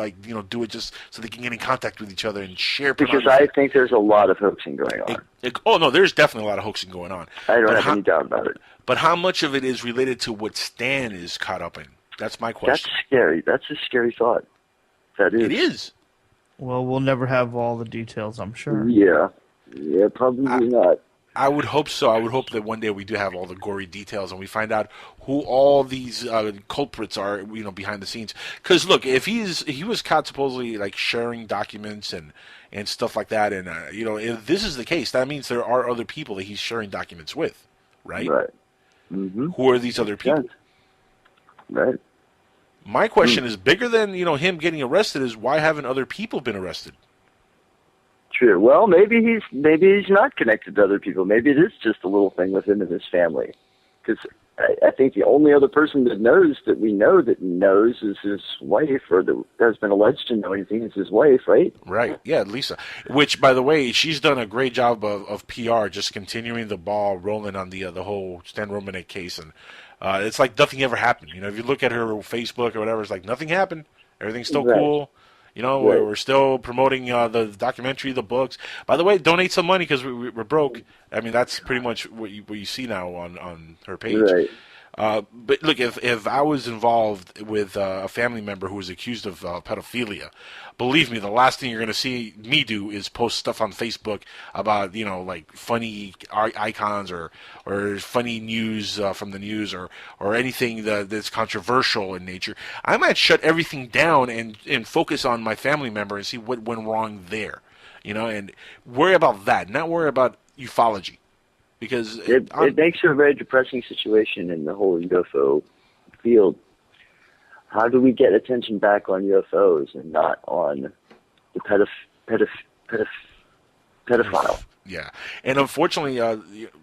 do it just so they can get in contact with each other and share pornography? Because I think there's a lot of hoaxing going on. There's definitely a lot of hoaxing going on. I don't have any doubt about it. But how much of it is related to what Stan is caught up in? That's my question. That's scary. That's a scary thought. That is. It is. Well, we'll never have all the details, I'm sure. Yeah, probably not. I would hope so. I would hope that one day we do have all the gory details and we find out who all these culprits are, behind the scenes. Because look, if he was caught supposedly sharing documents and stuff like that, and if this is the case, that means there are other people that he's sharing documents with, right? Right. Mm-hmm. Who are these other people? Right. My question is bigger than him getting arrested. Is why haven't other people been arrested? True. Well, maybe he's not connected to other people. Maybe it is just a little thing with him and his family. Because I think the only other person that knows is his wife, or that has been alleged to know anything is his wife, right? Right. Yeah, Lisa. Which, by the way, she's done a great job of PR, just continuing the ball rolling on the whole Stan Romanek case, and it's like nothing ever happened. If you look at her Facebook or whatever, it's like nothing happened. Everything's still cool. We're still promoting the documentary, the books. By the way, donate some money because we're broke. I mean, that's pretty much what you see now on her page. Right. But look, if I was involved with a family member who was accused of pedophilia, believe me, the last thing you're going to see me do is post stuff on Facebook about, like funny icons or funny news from the news or anything that's controversial in nature. I might shut everything down and focus on my family member and see what went wrong there, and worry about that, not worry about ufology. Because it makes for a very depressing situation in the whole UFO field. How do we get attention back on UFOs and not on the pedophile? Yeah, and unfortunately,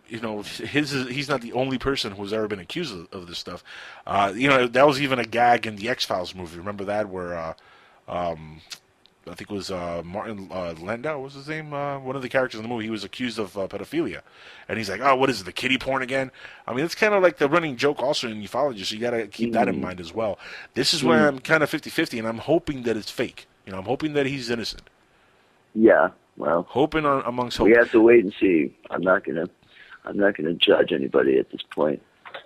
he's not the only person who's ever been accused of this stuff. That was even a gag in the X-Files movie. Remember that, where I think it was Martin Landau, was his name? One of the characters in the movie. He was accused of pedophilia. And he's like, oh, what is it, the kiddie porn again? I mean, it's kind of like the running joke also in ufology, so you got to keep that in mind as well. This is where I'm kind of 50-50, and I'm hoping that it's fake. I'm hoping that he's innocent. Yeah, well. Hoping amongst hope. We have to wait and see. I'm not gonna judge anybody at this point.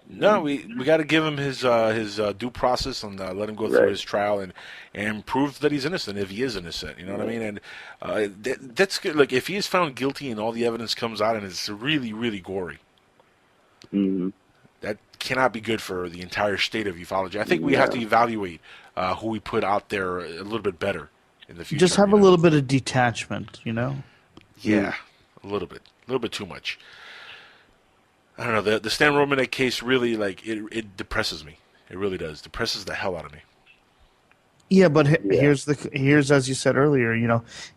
No, we got to give him his due process and let him go through his trial and prove that he's innocent if he is innocent. You know what I mean? And that's good. Look, if he is found guilty and all the evidence comes out and it's really, really gory, that cannot be good for the entire state of ufology. I think we have to evaluate who we put out there a little bit better in the future. Just have a little bit of detachment, Yeah, a little bit too much. I don't know, the Stan Romanek case really, it depresses me. It really does. Depresses the hell out of me. Yeah, but here's as you said earlier,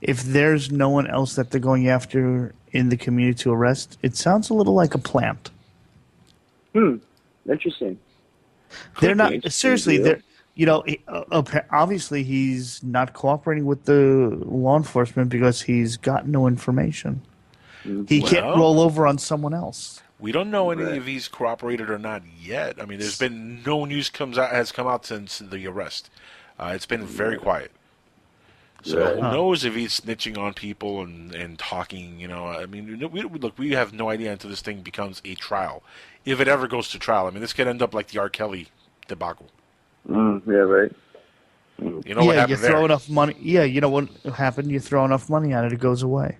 if there's no one else that they're going after in the community to arrest, it sounds a little like a plant. Interesting. They're not seriously. They're obviously he's not cooperating with the law enforcement because he's got no information. He can't roll over on someone else. We don't know if he's cooperated or not yet. I mean, there's been no news has come out since the arrest. It's been very quiet. So who knows if he's snitching on people and talking? I mean, we have no idea until this thing becomes a trial. If it ever goes to trial, I mean, this could end up like the R. Kelly debacle. Yeah, right. You know what happened you throw enough money. Yeah, you know what happened? You throw enough money at it, it goes away.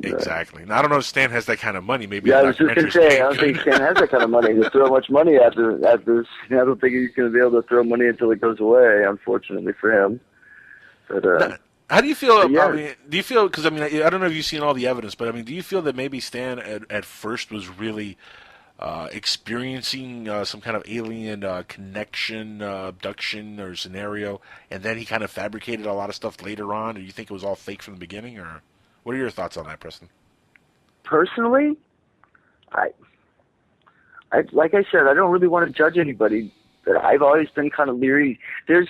Exactly. Now, I don't know if Stan has that kind of money. Maybe. Yeah, I was just going to say, I don't think Stan has that kind of money to throw much money at this. I don't think he's going to be able to throw money until it goes away, unfortunately for him. But how do you feel? I mean, do you feel, because I don't know if you've seen all the evidence, but do you feel that maybe Stan at first was really experiencing some kind of alien connection, abduction or scenario, and then he kind of fabricated a lot of stuff later on? Or do you think it was all fake from the beginning, or what are your thoughts on that, Preston? Personally, I like I said, I don't really want to judge anybody, but I've always been kind of leery. There's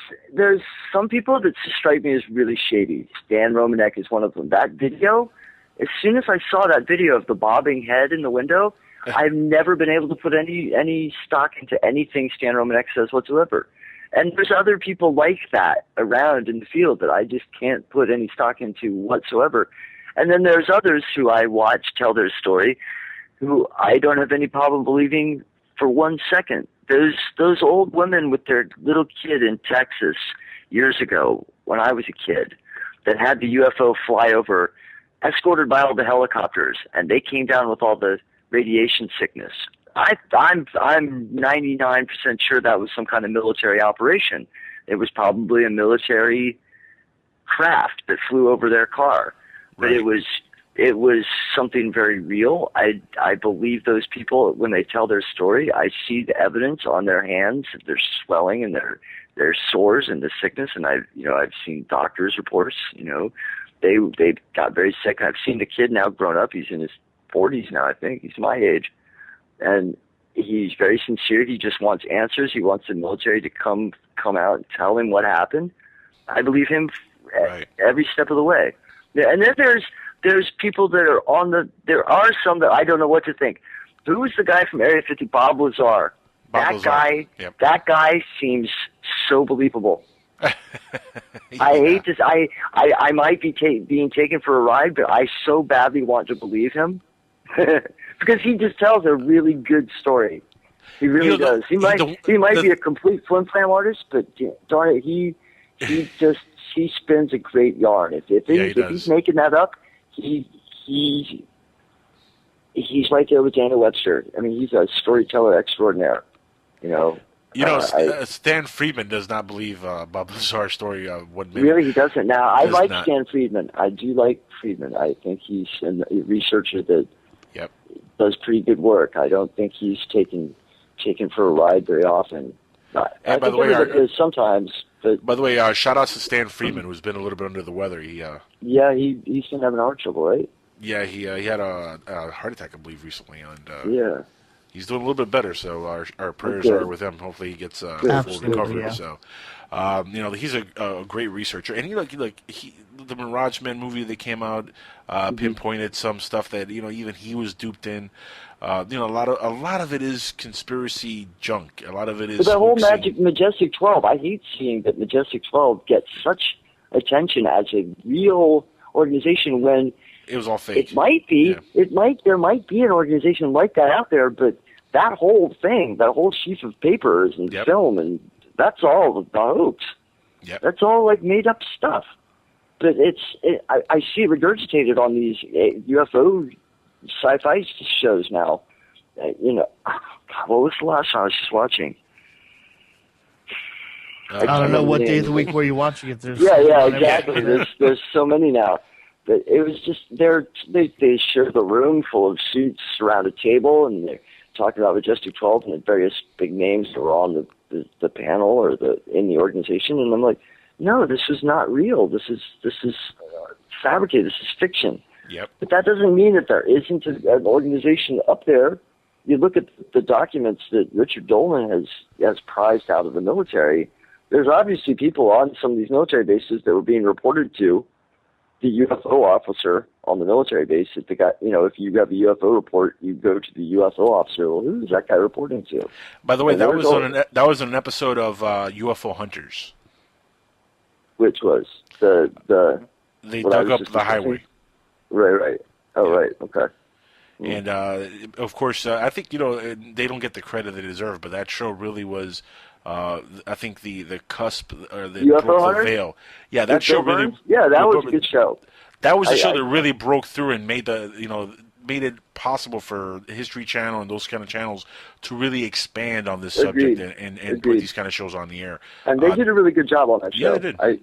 some people that strike me as really shady. Stan Romanek is one of them. That video, as soon as I saw that video of the bobbing head in the window, I've never been able to put any stock into anything Stan Romanek says whatsoever. And there's other people like that around in the field that I just can't put any stock into whatsoever. And then there's others who I watch tell their story who I don't have any problem believing for 1 second. Those old women with their little kid in Texas years ago when I was a kid that had the UFO fly over, escorted by all the helicopters, and they came down with all the radiation sickness. I'm 99% sure that was some kind of military operation. It was probably a military craft that flew over their car. But it was something very real. I believe those people when they tell their story. I see the evidence on their hands, their swelling and their sores and the sickness. And I've seen doctors' reports. They got very sick. I've seen the kid now grown up. He's in his 40s now. I think he's my age, and he's very sincere. He just wants answers. He wants the military to come out and tell him what happened. I believe him every step of the way. Yeah, and then there's people that are there are some that I don't know what to think. Who was the guy from Area 50? Bob Lazar. That guy seems so believable. I hate this. I might be being taken for a ride, but I so badly want to believe him because he just tells a really good story. He really does. He might be a complete flim-flam artist, but darn it, he spins a great yarn. If he's making that up, he's right there with Daniel Webster. I mean, he's a storyteller extraordinaire. Stan Friedman does not believe Bob Lazar's story. Really, he doesn't. Now, I like Stan Friedman. I do like Friedman. I think he's a researcher that does pretty good work. I don't think he's taken for a ride very often. I think everybody is sometimes. But by the way, shout out to Stan Friedman, who's been a little bit under the weather. He's been having heart trouble, right? Yeah, he had a heart attack, I believe, recently, and he's doing a little bit better. So our prayers are with him. Hopefully, he gets full recovery. Yeah. So, he's a great researcher, and the Mirage Men movie that came out pinpointed some stuff that even he was duped in. A lot of it is conspiracy junk. A lot of it is the whole Majestic 12. I hate seeing that Majestic 12 gets such attention as a real organization when it was all fake. It might be. Yeah. There might be an organization like that out there, but that whole thing, that whole sheaf of papers and film, and that's all the hoax. Yep. That's all like made up stuff. But I see it regurgitated on these UFO sci-fi shows now. God, what was the last one I was just watching? I don't know what day of the week were you watching it. Exactly. There's so many now. But it was just they share the room full of suits around a table, and they're talking about Majestic 12 and the various big names that were on the panel or in the organization. And I'm like, no, this is not real. This is fabricated. This is fiction. Yep. But that doesn't mean that there isn't an organization up there. You look at the documents that Richard Dolman has prized out of the military. There's obviously people on some of these military bases that were being reported to the UFO officer on the military base. If if you have a UFO report, you go to the UFO officer. Well, who is that guy reporting to? By the way, that was on an episode of UFO Hunters. Which was they dug up the highway. Right. Oh, right. Okay. And of course, I think they don't get the credit they deserve, but that show really was. I think the cusp or the UFO the veil. Yeah, that show really. Yeah, that was a good show. That was a show that really broke through and made made it possible for History Channel and those kind of channels to really expand on this subject and put these kind of shows on the air. And they did a really good job on that show. Yeah, they did. I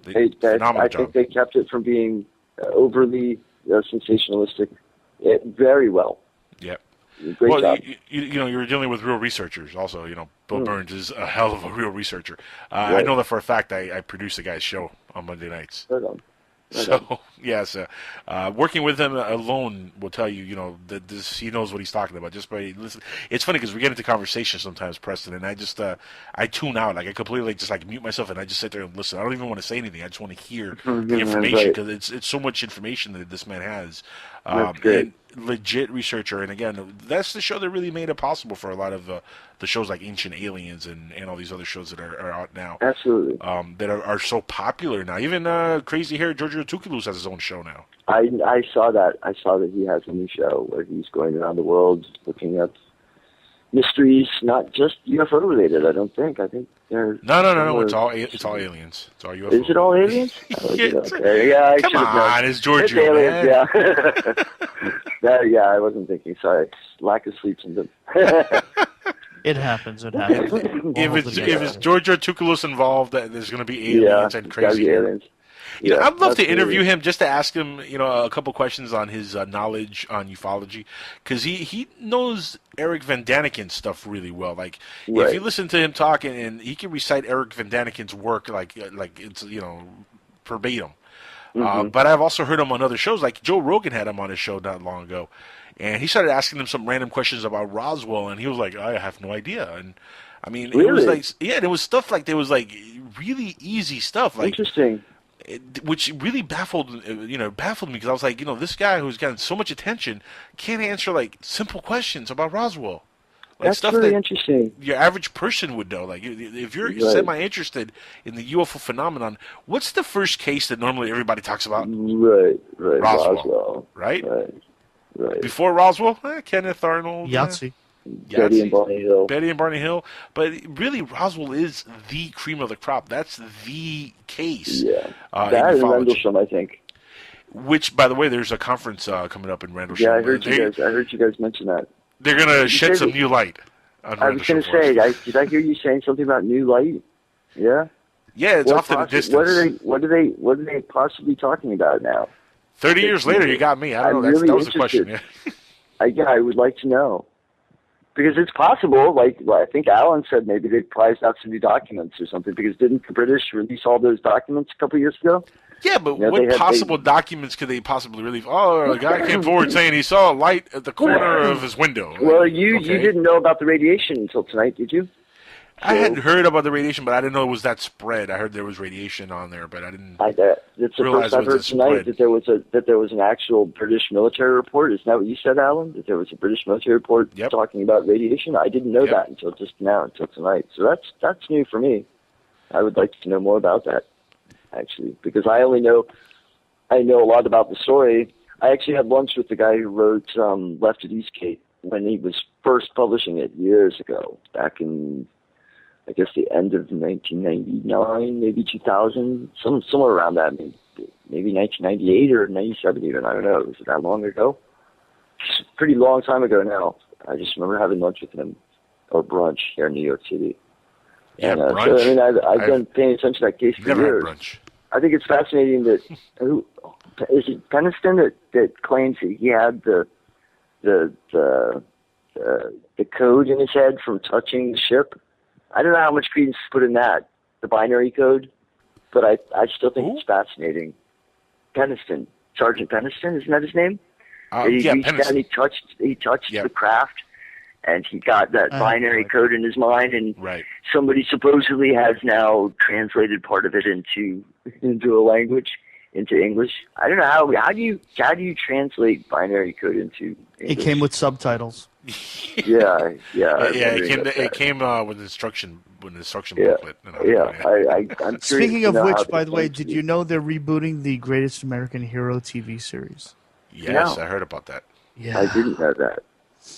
think they kept it from being overly sensationalistic very well. Yep. Great job. You're dealing with real researchers also. Bill Burns is a hell of a real researcher. Right. I know that for a fact. I produce the guy's show on Monday nights. Right on. Working with him alone will tell you, that he knows what he's talking about just by listening. It's funny because we get into conversation sometimes, Preston, and I just I tune out. Like I completely just mute myself and I just sit there and listen. I don't even want to say anything. I just want to hear the information because it's so much information that this man has. That's great. And legit researcher, and again, that's the show that really made it possible for a lot of the shows like Ancient Aliens and all these other shows that are out now. Absolutely. That are so popular now. Even Crazy Hair Giorgio Tsoukalos has his own show now. I saw that. I saw that he has a new show where he's going around the world looking at mysteries, not just UFO related. I don't think. I think they're no. It's all aliens. It's all UFO. Is it all aliens? Okay. Yeah, come on, it's Giorgio. It's aliens, yeah. I wasn't thinking. Sorry, lack of sleep syndrome. It happens. If it's Giorgio Tsoukalos involved, there's going to be aliens and crazy aliens. I'd love to interview him just to ask him, a couple questions on his knowledge on ufology, because he knows Eric Van Daniken's stuff really well. Like if you listen to him talking, and he can recite Eric Van Daniken's work like it's verbatim. But I've also heard him on other shows, like Joe Rogan had him on his show not long ago, and he started asking him some random questions about Roswell, and he was like, I have no idea. And I mean, really? It was like, there was stuff like there was like really easy stuff, like interesting. Which really baffled me because I was like, this guy who's gotten so much attention can't answer like simple questions about Roswell. Like That's stuff really that interesting. Your average person would know. Like if you're semi-interested in the UFO phenomenon, what's the first case that normally everybody talks about? Right. Roswell. Right? Right. Before Roswell, Kenneth Arnold. Yahtzee. Betty and Barney Hill. Betty and Barney Hill. But really, Roswell is the cream of the crop. That's the case. Yeah. That and Rendlesham, I think. Which, by the way, there's a conference coming up in Rendlesham. Yeah, I heard you guys mention that. They're going to shed some new light on I was going to say, did I hear you saying something about new light? Yeah? Yeah, it's off in the distance. What are they possibly talking about now? 30 years later, you got me. I don't know. That was the question. Yeah. I would like to know. Because it's possible, like I think Alan said, maybe they prized out some new documents or something, because didn't the British release all those documents a couple of years ago? Yeah, but what possible documents could they possibly release? Oh, a guy came forward saying he saw a light at the corner of his window. Well, you didn't know about the radiation until tonight, did you? I had heard about the radiation, but I didn't know it was that spread. I heard there was radiation on there, but I didn't. It's the first I've heard tonight that there was an actual British military report. Isn't that what you said, Alan? That there was a British military report talking about radiation. I didn't know that until just now, until tonight. So that's new for me. I would like to know more about that, actually, because I know a lot about the story. I actually had lunch with the guy who wrote Left at Eastgate when he was first publishing it years ago, back in, I guess, the end of 1999, maybe 2000, somewhere around that, maybe 1998 or 97 even, I don't know. Was it that long ago? It's a pretty long time ago now. I just remember having lunch with him, or brunch, here in New York City. Yeah, and, brunch. So, I mean, I've been paying attention to that case for years. Had brunch. I think it's fascinating that, is it Peniston that claims that he had the code in his head from touching the ship? I don't know how much credence to put in that, the binary code, but I still think it's fascinating. Peniston, Sergeant Peniston, isn't that his name? He reached down, he touched the craft, and he got that binary code in his mind, and somebody supposedly has now translated part of it into a language, into English. I don't know how do you translate binary code into English? It came with subtitles. Yeah. It came with instruction booklet. I'm Speaking of which, by the way, did you know they're rebooting the Greatest American Hero TV series? Yes, I heard about that. Yeah, I didn't know that.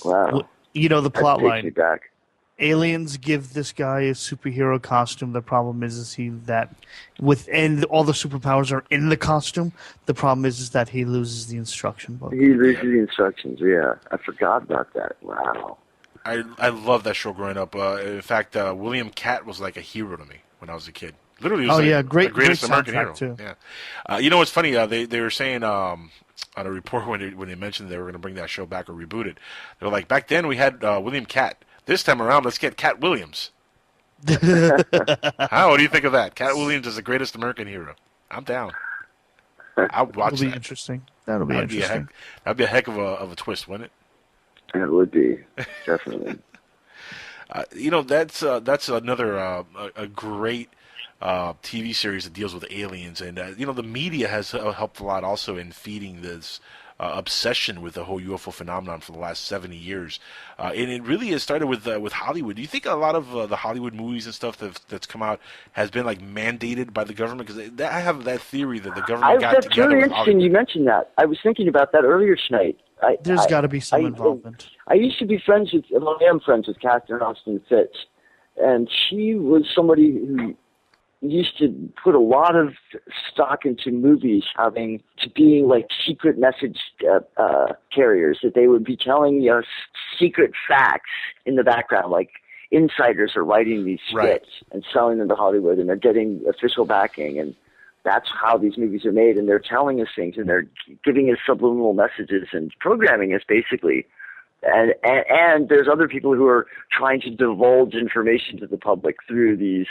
Wow. Well, you know the plot line. Takes me back. Aliens give this guy a superhero costume. The problem is and all the superpowers are in the costume. The problem is that he loses the instruction book. He loses the instructions. Yeah, I forgot about that. Wow. I love that show growing up. In fact, William Catt was like a hero to me when I was a kid. Literally, it was great American hero. Too. Yeah. You know what's funny? They were saying on a report when they mentioned they were going to bring that show back or reboot it. They were like, back then we had William Catt. This time around, let's get Cat Williams. What do you think of that? Cat Williams is the greatest American hero. I'm down. I'll watch that. That'll be interesting. That'd be a heck of a twist, wouldn't it? It would be, definitely. That's another a great TV series that deals with aliens, and the media has helped a lot also in feeding this obsession with the whole UFO phenomenon for the last 70 years, and it really has started with Hollywood. Do you think a lot of the Hollywood movies and stuff that's come out has been like mandated by the government? Because I have that theory that the government got together. That's really interesting. You mentioned that. I was thinking about that earlier tonight. There's got to be some involvement. I used to be friends with. Well, I am friends with Catherine Austin Fitz, and she was somebody who used to put a lot of stock into movies having to being like secret message carriers, that they would be telling us secret facts in the background, like insiders are writing these scripts and selling them to Hollywood, and they're getting official backing, and that's how these movies are made, and they're telling us things, and they're giving us subliminal messages and programming us basically. And there's other people who are trying to divulge information to the public through these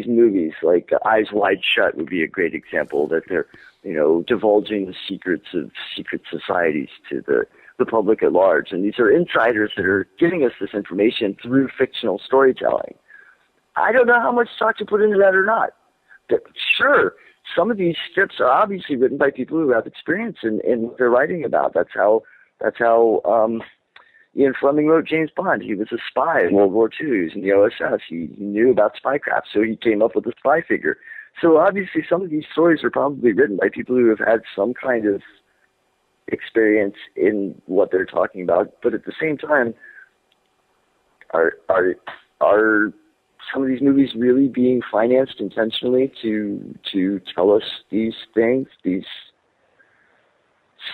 movies, like Eyes Wide Shut would be a great example, that they're, divulging the secrets of secret societies to the public at large. And these are insiders that are giving us this information through fictional storytelling. I don't know how much stock to put into that or not. But sure, some of these scripts are obviously written by people who have experience in what they're writing about. That's how Ian Fleming wrote James Bond. He was a spy in World War II. He was in the OSS. He knew about spycraft, so he came up with a spy figure. So obviously some of these stories are probably written by people who have had some kind of experience in what they're talking about. But at the same time, are some of these movies really being financed intentionally to tell us these things, these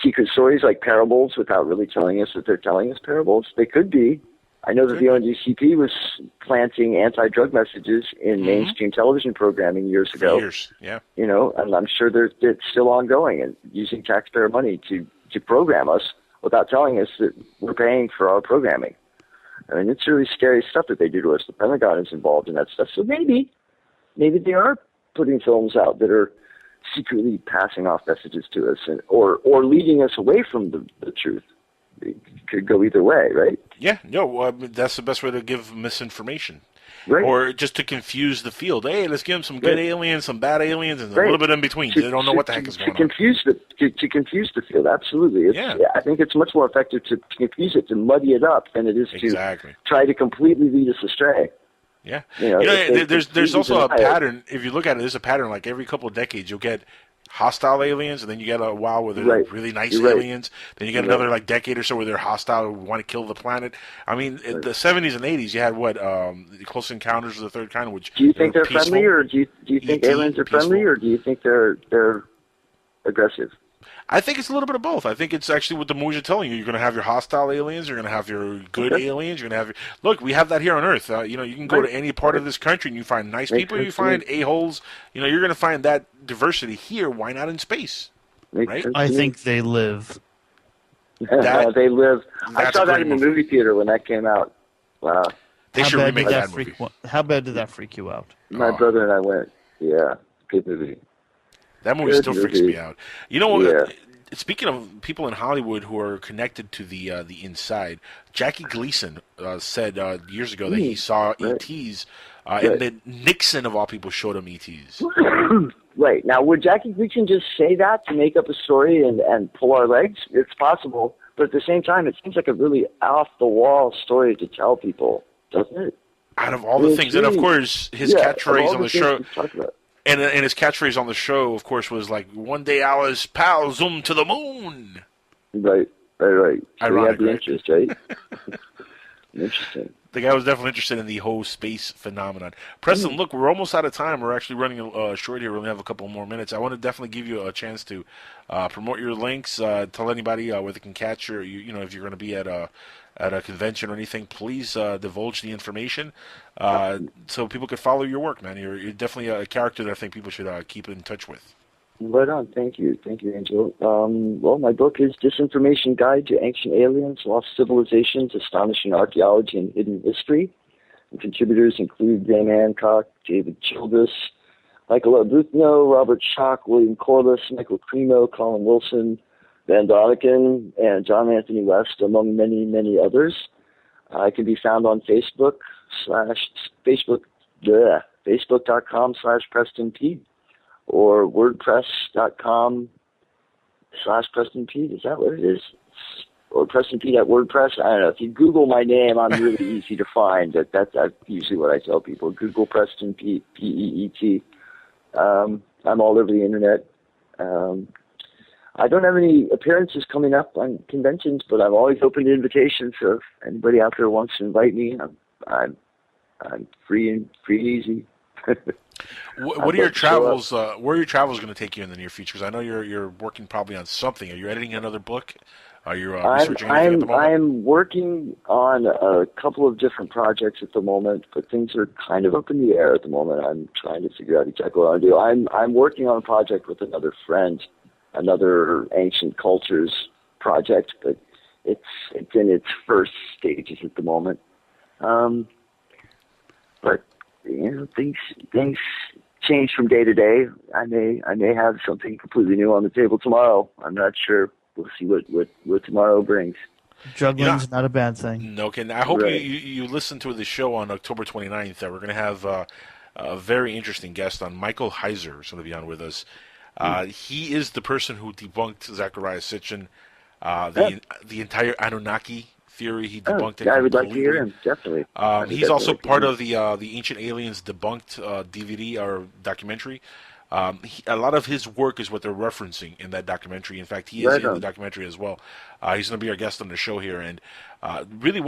secret stories like parables, without really telling us that they're telling us parables? They could be. I know that the ONGCP was planting anti-drug messages in mainstream television programming years ago. Yeah. You know, and I'm sure it's still ongoing and using taxpayer money to program us without telling us that we're paying for our programming. I mean, it's really scary stuff that they do to us. The Pentagon is involved in that stuff. So maybe they are putting films out that are secretly passing off messages to us, or leading us away from the truth. It could go either way, right? Yeah, no, that's the best way to give misinformation. Right. Or just to confuse the field. Hey, let's give them some good aliens, some bad aliens, and a little bit in between. They don't know what the heck is going on. To confuse the field, absolutely. I think it's much more effective to confuse it, to muddy it up, than it is to try to completely lead us astray. Yeah. There's also a pattern. If you look at it, there's a pattern. Like every couple of decades, you'll get hostile aliens, and then you get a while where they're really nice aliens. Then you get another like decade or so where they're hostile and want to kill the planet. I mean, in the 70s and 80s, you had the Close Encounters of the Third Kind, which do you think they're friendly, or do you think aliens are friendly, or do you think they're aggressive? I think it's a little bit of both. I think it's actually what the movies are telling you. You're going to have your hostile aliens. You're going to have your good aliens. You're going to have look, we have that here on Earth. You can go to any part of this country and you find nice people. You find a-holes. You're going to find that diversity here. Why not in space? Right? I think they live. They live. I saw that in the movie theater when that came out. Wow. They should remake that movie. How bad did that freak you out? My brother and I went. Yeah, good movie. That movie still freaks me out. You know what? Speaking of people in Hollywood who are connected to the inside, Jackie Gleason said years ago that he saw ETs, and then Nixon, of all people, showed him ETs. Right. Now, would Jackie Gleason just say that to make up a story and pull our legs? It's possible. But at the same time, it seems like a really off-the-wall story to tell people, doesn't it? Out of all the things, and of course, his catchphrase on the show... And his catchphrase on the show, of course, was like, "One day Alice, pal, zoom to the moon." Right. Ironic, so the interest, right? Interesting. The guy was definitely interested in the whole space phenomenon. Preston, look, we're almost out of time. We're actually running short here. We only have a couple more minutes. I want to definitely give you a chance to promote your links, tell anybody where they can catch you. If you're going to be at a convention or anything, please divulge the information so people could follow your work, man. You're definitely a character that I think people should keep in touch with. Right on. Thank you, Angel. Well, my book is Disinformation Guide to Ancient Aliens, Lost Civilizations, Astonishing Archaeology, and Hidden History. And contributors include Dan Hancock, David Childress, Michael Arbuthnot, Robert Schock, William Corliss, Michael Cremo, Colin Wilson, Van Doniken, and John Anthony West, among many, many others. I can be found on Facebook.com/Preston Peet, or WordPress.com/Preston Peet. Is that what it is? Or Preston Peet at WordPress? I don't know. If you Google my name, I'm really easy to find. That's usually what I tell people. Google Preston Peet, P-E-E-T. I'm all over the internet. I don't have any appearances coming up on conventions, but I'm always open to invitations. So if anybody out there wants to invite me, I'm free and easy. What are your travels? Where are your travels going to take you in the near future? Because I know you're working probably on something. Are you editing another book? Are you researching anything at the moment? I'm working on a couple of different projects at the moment, but things are kind of up in the air at the moment. I'm trying to figure out exactly what I want to do. I'm working on a project with another friend, another ancient cultures project, but it's in its first stages at the moment. But things change from day to day. I may have something completely new on the table tomorrow. I'm not sure. We'll see what tomorrow brings. Juggling's not a bad thing. No, Ken. I hope you listen to the show on October 29th. That we're going to have a very interesting guest on. Michael Heiser is going to be on with us. He is the person who debunked Zecharia Sitchin, the entire Anunnaki theory. He debunked it. I would like to hear him, definitely. He's also part of the Ancient Aliens Debunked DVD or documentary. A lot of his work is what they're referencing in that documentary. In fact, he is Right in on. the documentary as well. He's going to be our guest on the show here, and really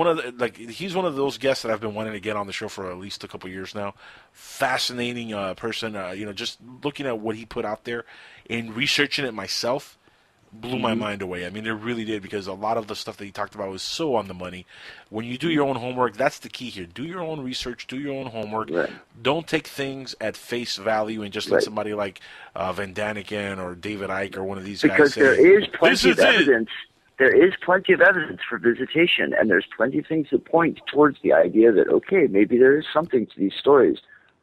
he's one of those guests that I've been wanting to get on the show for at least a couple years now. Fascinating person. Just looking at what he put out there and researching it myself blew my mind away. I mean, it really did, because a lot of the stuff that he talked about was so on the money. When you do your own homework, that's the key here. Do your own research, do your own homework. Right. Don't take things at face value and just let Right. somebody like Van Daniken or David Icke or one of these Because guys say, there is plenty "This of is it." evidence. There is plenty of evidence for visitation, and there's plenty of things that point towards the idea that, okay, maybe there is something to these stories,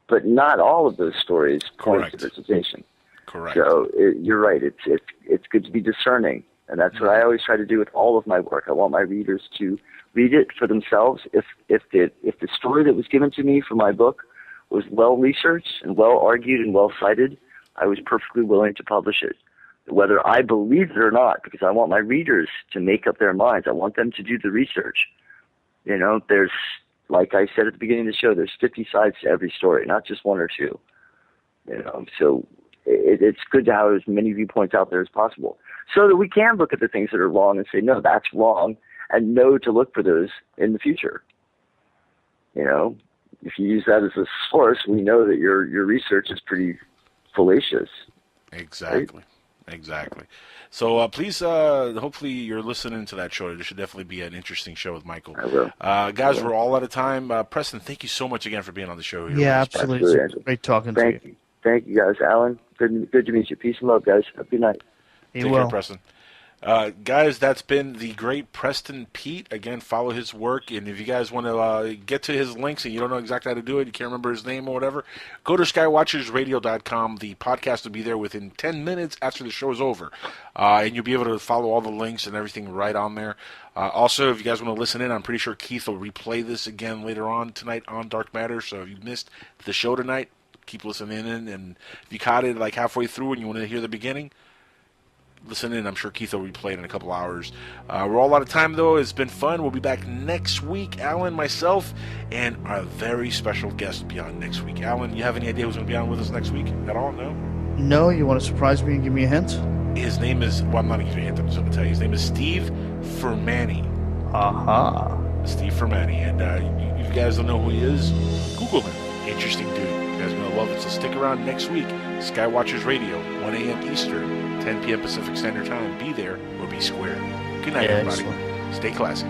but not all of those stories point Correct. to visitation. Correct. So you're right. It's good to be discerning, and that's what I always try to do with all of my work. I want my readers to read it for themselves. If the story that was given to me for my book was well researched and well argued and well cited, I was perfectly willing to publish it, whether I believed it or not, because I want my readers to make up their minds. I want them to do the research. There's, like I said at the beginning of the show, there's 50 sides to every story, not just one or two. So it's good to have as many viewpoints out there as possible, so that we can look at the things that are wrong and say, no, that's wrong, and know to look for those in the future. If you use that as a source, we know that your research is pretty fallacious. Exactly. Right? Exactly. So please, hopefully you're listening to that show. There should definitely be an interesting show with Michael. I will. Guys, we're all out of time. Preston, thank you so much again for being on the show here. Yeah, with us. absolutely. Angel. It's great talking to Thank you. you. Thank you, guys. Alan, good to meet you. Peace and love, guys. Have a good night. You Take will. care, Preston. Guys, that's been the great Preston Peet. Again, follow his work, and if you guys want to get to his links and you don't know exactly how to do it, you can't remember his name or whatever, go to skywatchersradio.com. The podcast will be there within 10 minutes after the show is over, and you'll be able to follow all the links and everything right on there. Also, if you guys want to listen in, I'm pretty sure Keith will replay this again later on tonight on Dark Matter, so if you missed the show tonight, keep listening in, and if you caught it like halfway through and you want to hear the beginning, listen in. I'm sure Keith will replay it in a couple hours. We're all out of time, though. It's been fun. We'll be back next week. Alan, myself, and our very special guest will be on next week. Alan, you have any idea who's going to be on with us next week at all? No? No, you want to surprise me and give me a hint? His name is, well, I'm not going to give you a hint. I'm just going to tell you. His name is Steve Fermani. Aha. Steve Fermani. And if you guys don't know who he is, Google him. Interesting dude. You guys are going to love it. So stick around next week. Skywatchers Radio, 1 a.m. Eastern, 10 p.m. Pacific Standard Time. Be there or be square. Good night, everybody. Excellent. Stay classy.